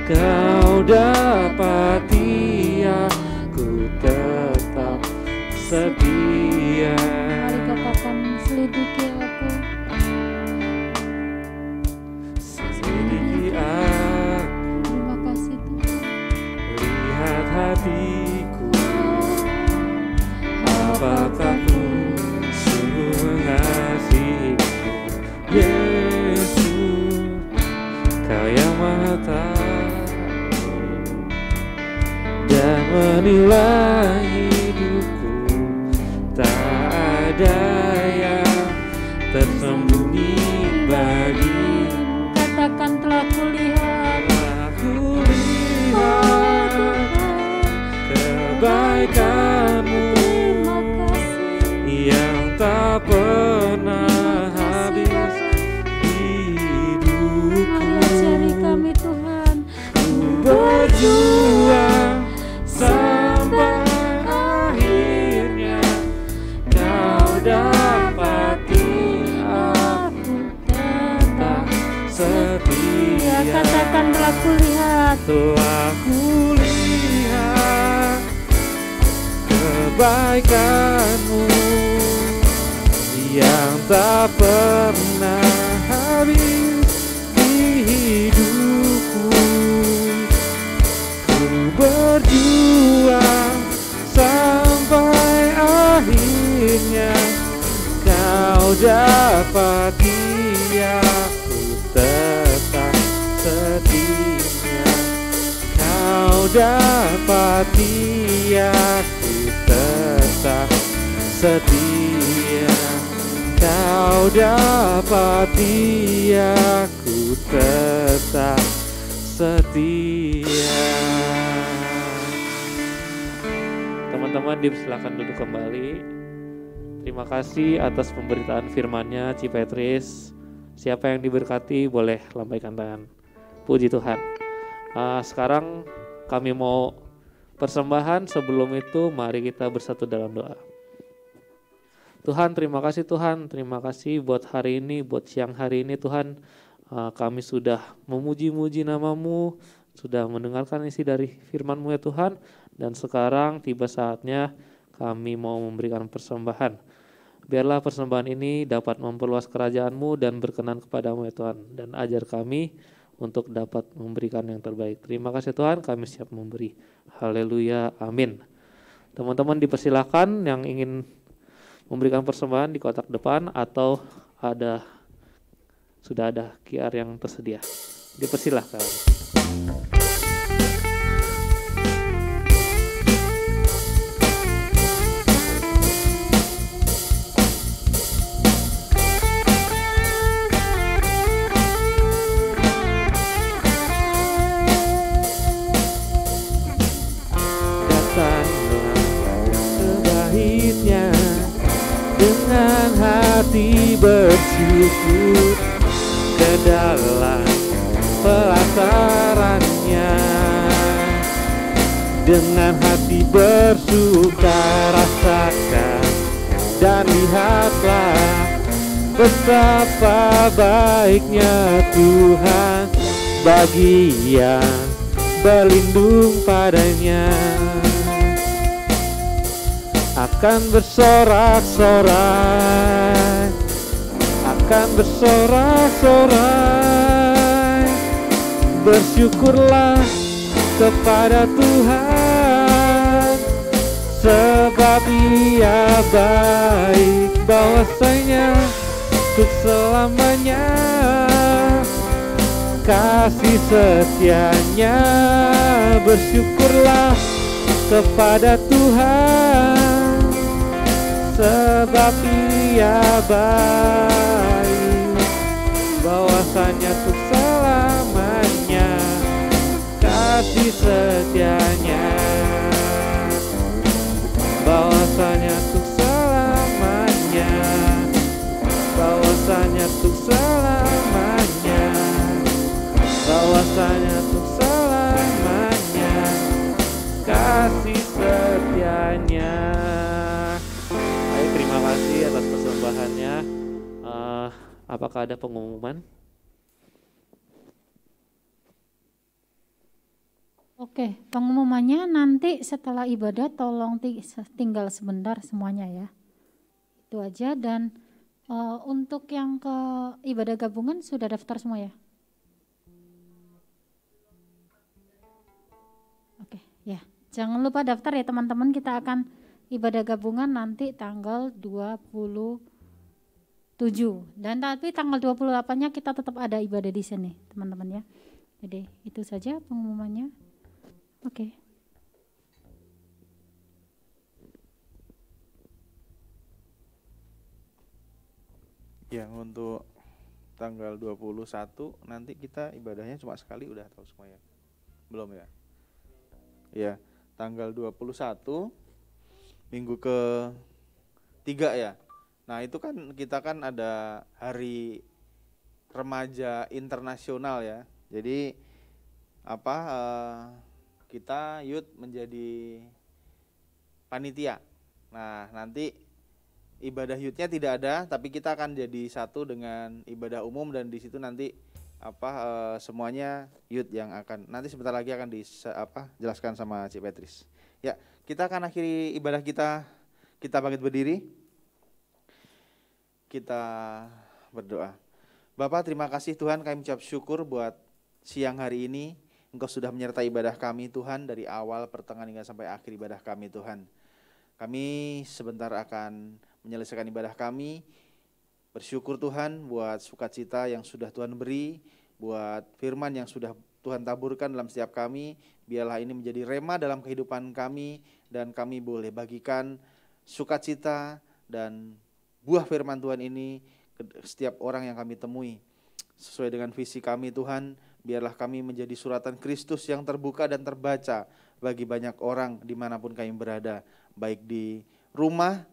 Kau dapati aku tetap setia. Mari katakan, selidiki aku. Selidiki aku, Terima kasih Tuhan. lihat hatiku, apakah ku sungguh mengasihimu. Yesus, Kau yang Maha Tahu dan menilai hidupku, tak ada yang tersembunyi bagimu. Katakan, telah kulihat. Aku lihat kebaikan-Mu Terima kasih. yang tak pernah habis di hidupku. Ajari kami Tuhan. Ku berjuang sampai akhirnya Kau dapati aku tetap setia. Katakan, telah kulihat. Telah kulihat kebaikan-Mu yang tak pernah habis di hidupku. Ku berjuang sampai akhirnya Kau dapati aku tetap setia. Kau dapati aku tetap setia. Kau dapati aku tetap setia. Teman-teman dipersilakan duduk kembali. Terima kasih atas pemberitaan firman-Nya Cipetris. Siapa yang diberkati boleh lambaikan tangan. Puji Tuhan. Sekarang kami mau persembahan. Sebelum itu mari kita bersatu dalam doa. Tuhan, terima kasih Tuhan. Terima kasih buat hari ini, buat siang hari ini Tuhan. Kami sudah memuji-muji nama-Mu, sudah mendengarkan isi dari firman-Mu ya Tuhan. Dan sekarang tiba saatnya kami mau memberikan persembahan. Biarlah persembahan ini dapat memperluas kerajaan-Mu dan berkenan kepada-Mu ya Tuhan. Dan ajar kami untuk dapat memberikan yang terbaik. Terima kasih Tuhan, kami siap memberi. Haleluya, amin. Teman-teman dipersilakan yang ingin memberikan persembahan di kotak depan atau sudah ada QR yang tersedia. Dipersilahkan. Dengan hati bersyukur ke dalam pelatarannya, dengan hati bersuka rasakan dan lihatlah betapa baiknya Tuhan bagi yang berlindung padanya. Akan bersorak-sorai, akan bersorak-sorai. Bersyukurlah kepada Tuhan, sebab Ia baik, bahwasanya untuk selamanya kasih setianya. Bersyukurlah kepada Tuhan, tetapi Ia baik, bahwasanya untuk selamanya kasih setianya, bahwasanya untuk selamanya, bahwasanya untuk selamanya, bahwasanya untuk selamanya kasih setianya. Baik, terima kasih atas persembahannya. Apakah ada pengumuman? Oke, pengumumannya nanti setelah ibadah tolong tinggal sebentar semuanya ya. Itu aja. Dan untuk yang ke ibadah gabungan sudah daftar semua ya? Oke, ya. Jangan lupa daftar ya teman-teman, kita akan ibadah gabungan nanti tanggal 27. Dan tapi tanggal 28-nya kita tetap ada ibadah di sini, teman-teman ya. Jadi itu saja pengumumannya. Oke. Ya, untuk tanggal 21 nanti kita ibadahnya cuma sekali, udah tahu semuanya? Belum ya? Ya, tanggal 21 minggu ke-3 ya. Nah, itu kan kita kan ada hari remaja internasional ya. Jadi kita youth menjadi panitia. Nah, nanti ibadah youth-nya tidak ada, tapi kita akan jadi satu dengan ibadah umum, dan di situ nanti semuanya youth yang akan nanti sebentar lagi akan jelaskan sama Cik Petris. Ya, kita akan akhiri ibadah kita. Kita bangkit berdiri. Kita berdoa. Bapak, terima kasih Tuhan, kami ucap syukur buat siang hari ini. Engkau sudah menyertai ibadah kami Tuhan, dari awal, pertengahan hingga sampai akhir ibadah kami Tuhan. Kami sebentar akan menyelesaikan ibadah kami. Bersyukur Tuhan buat sukacita yang sudah Tuhan beri, buat firman yang sudah Tuhan taburkan dalam setiap kami. Biarlah ini menjadi rema dalam kehidupan kami, dan kami boleh bagikan sukacita dan buah firman Tuhan ini ke setiap orang yang kami temui. Sesuai dengan visi kami Tuhan, biarlah kami menjadi suratan Kristus yang terbuka dan terbaca bagi banyak orang dimanapun kami berada, baik di rumah,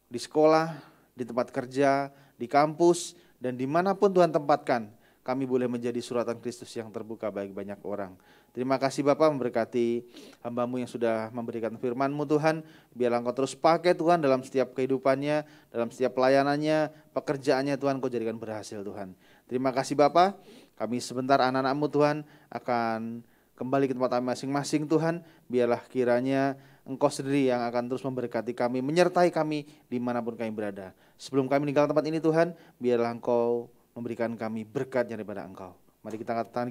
di sekolah, di tempat kerja, di kampus, dan dimanapun Tuhan tempatkan, kami boleh menjadi suratan Kristus yang terbuka bagi banyak orang. Terima kasih Bapak, memberkati hamba-Mu yang sudah memberikan firman-Mu Tuhan. Biarlah Engkau terus pakai Tuhan dalam setiap kehidupannya, dalam setiap pelayanannya, pekerjaannya Tuhan, Kau jadikan berhasil Tuhan. Terima kasih Bapak, kami sebentar anak-anak-Mu Tuhan akan kembali ke tempat kami masing-masing Tuhan. Biarlah kiranya Engkau sendiri yang akan terus memberkati kami, menyertai kami dimanapun kami berada. Sebelum kami meninggalkan tempat ini Tuhan, biarlah Engkau memberikan kami berkat daripada Engkau. Mari kita angkat tangan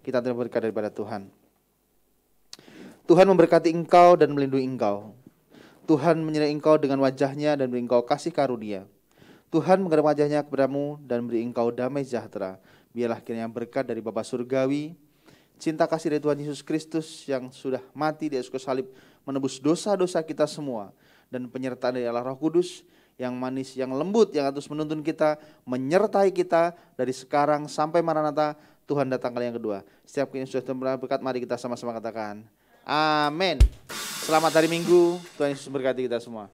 kita terima berkat daripada Tuhan. Tuhan memberkati engkau dan melindungi engkau. Tuhan menyertai engkau dengan wajahnya dan beri engkau kasih karunia. Tuhan menggeram wajahnya kepadamu dan beri engkau damai sejahtera. Biarlah kiranya berkat dari Bapa Surgawi, cinta kasih dari Tuhan Yesus Kristus yang sudah mati di atas kayu salib menebus dosa-dosa kita semua, dan penyertaan dari Allah Roh Kudus yang manis, yang lembut, yang terus menuntun kita, menyertai kita dari sekarang sampai Maranatha, Tuhan datang kali yang kedua. Setiap kini sudah berkat, mari kita sama-sama katakan amin. Selamat hari Minggu, Tuhan Yesus berkati kita semua.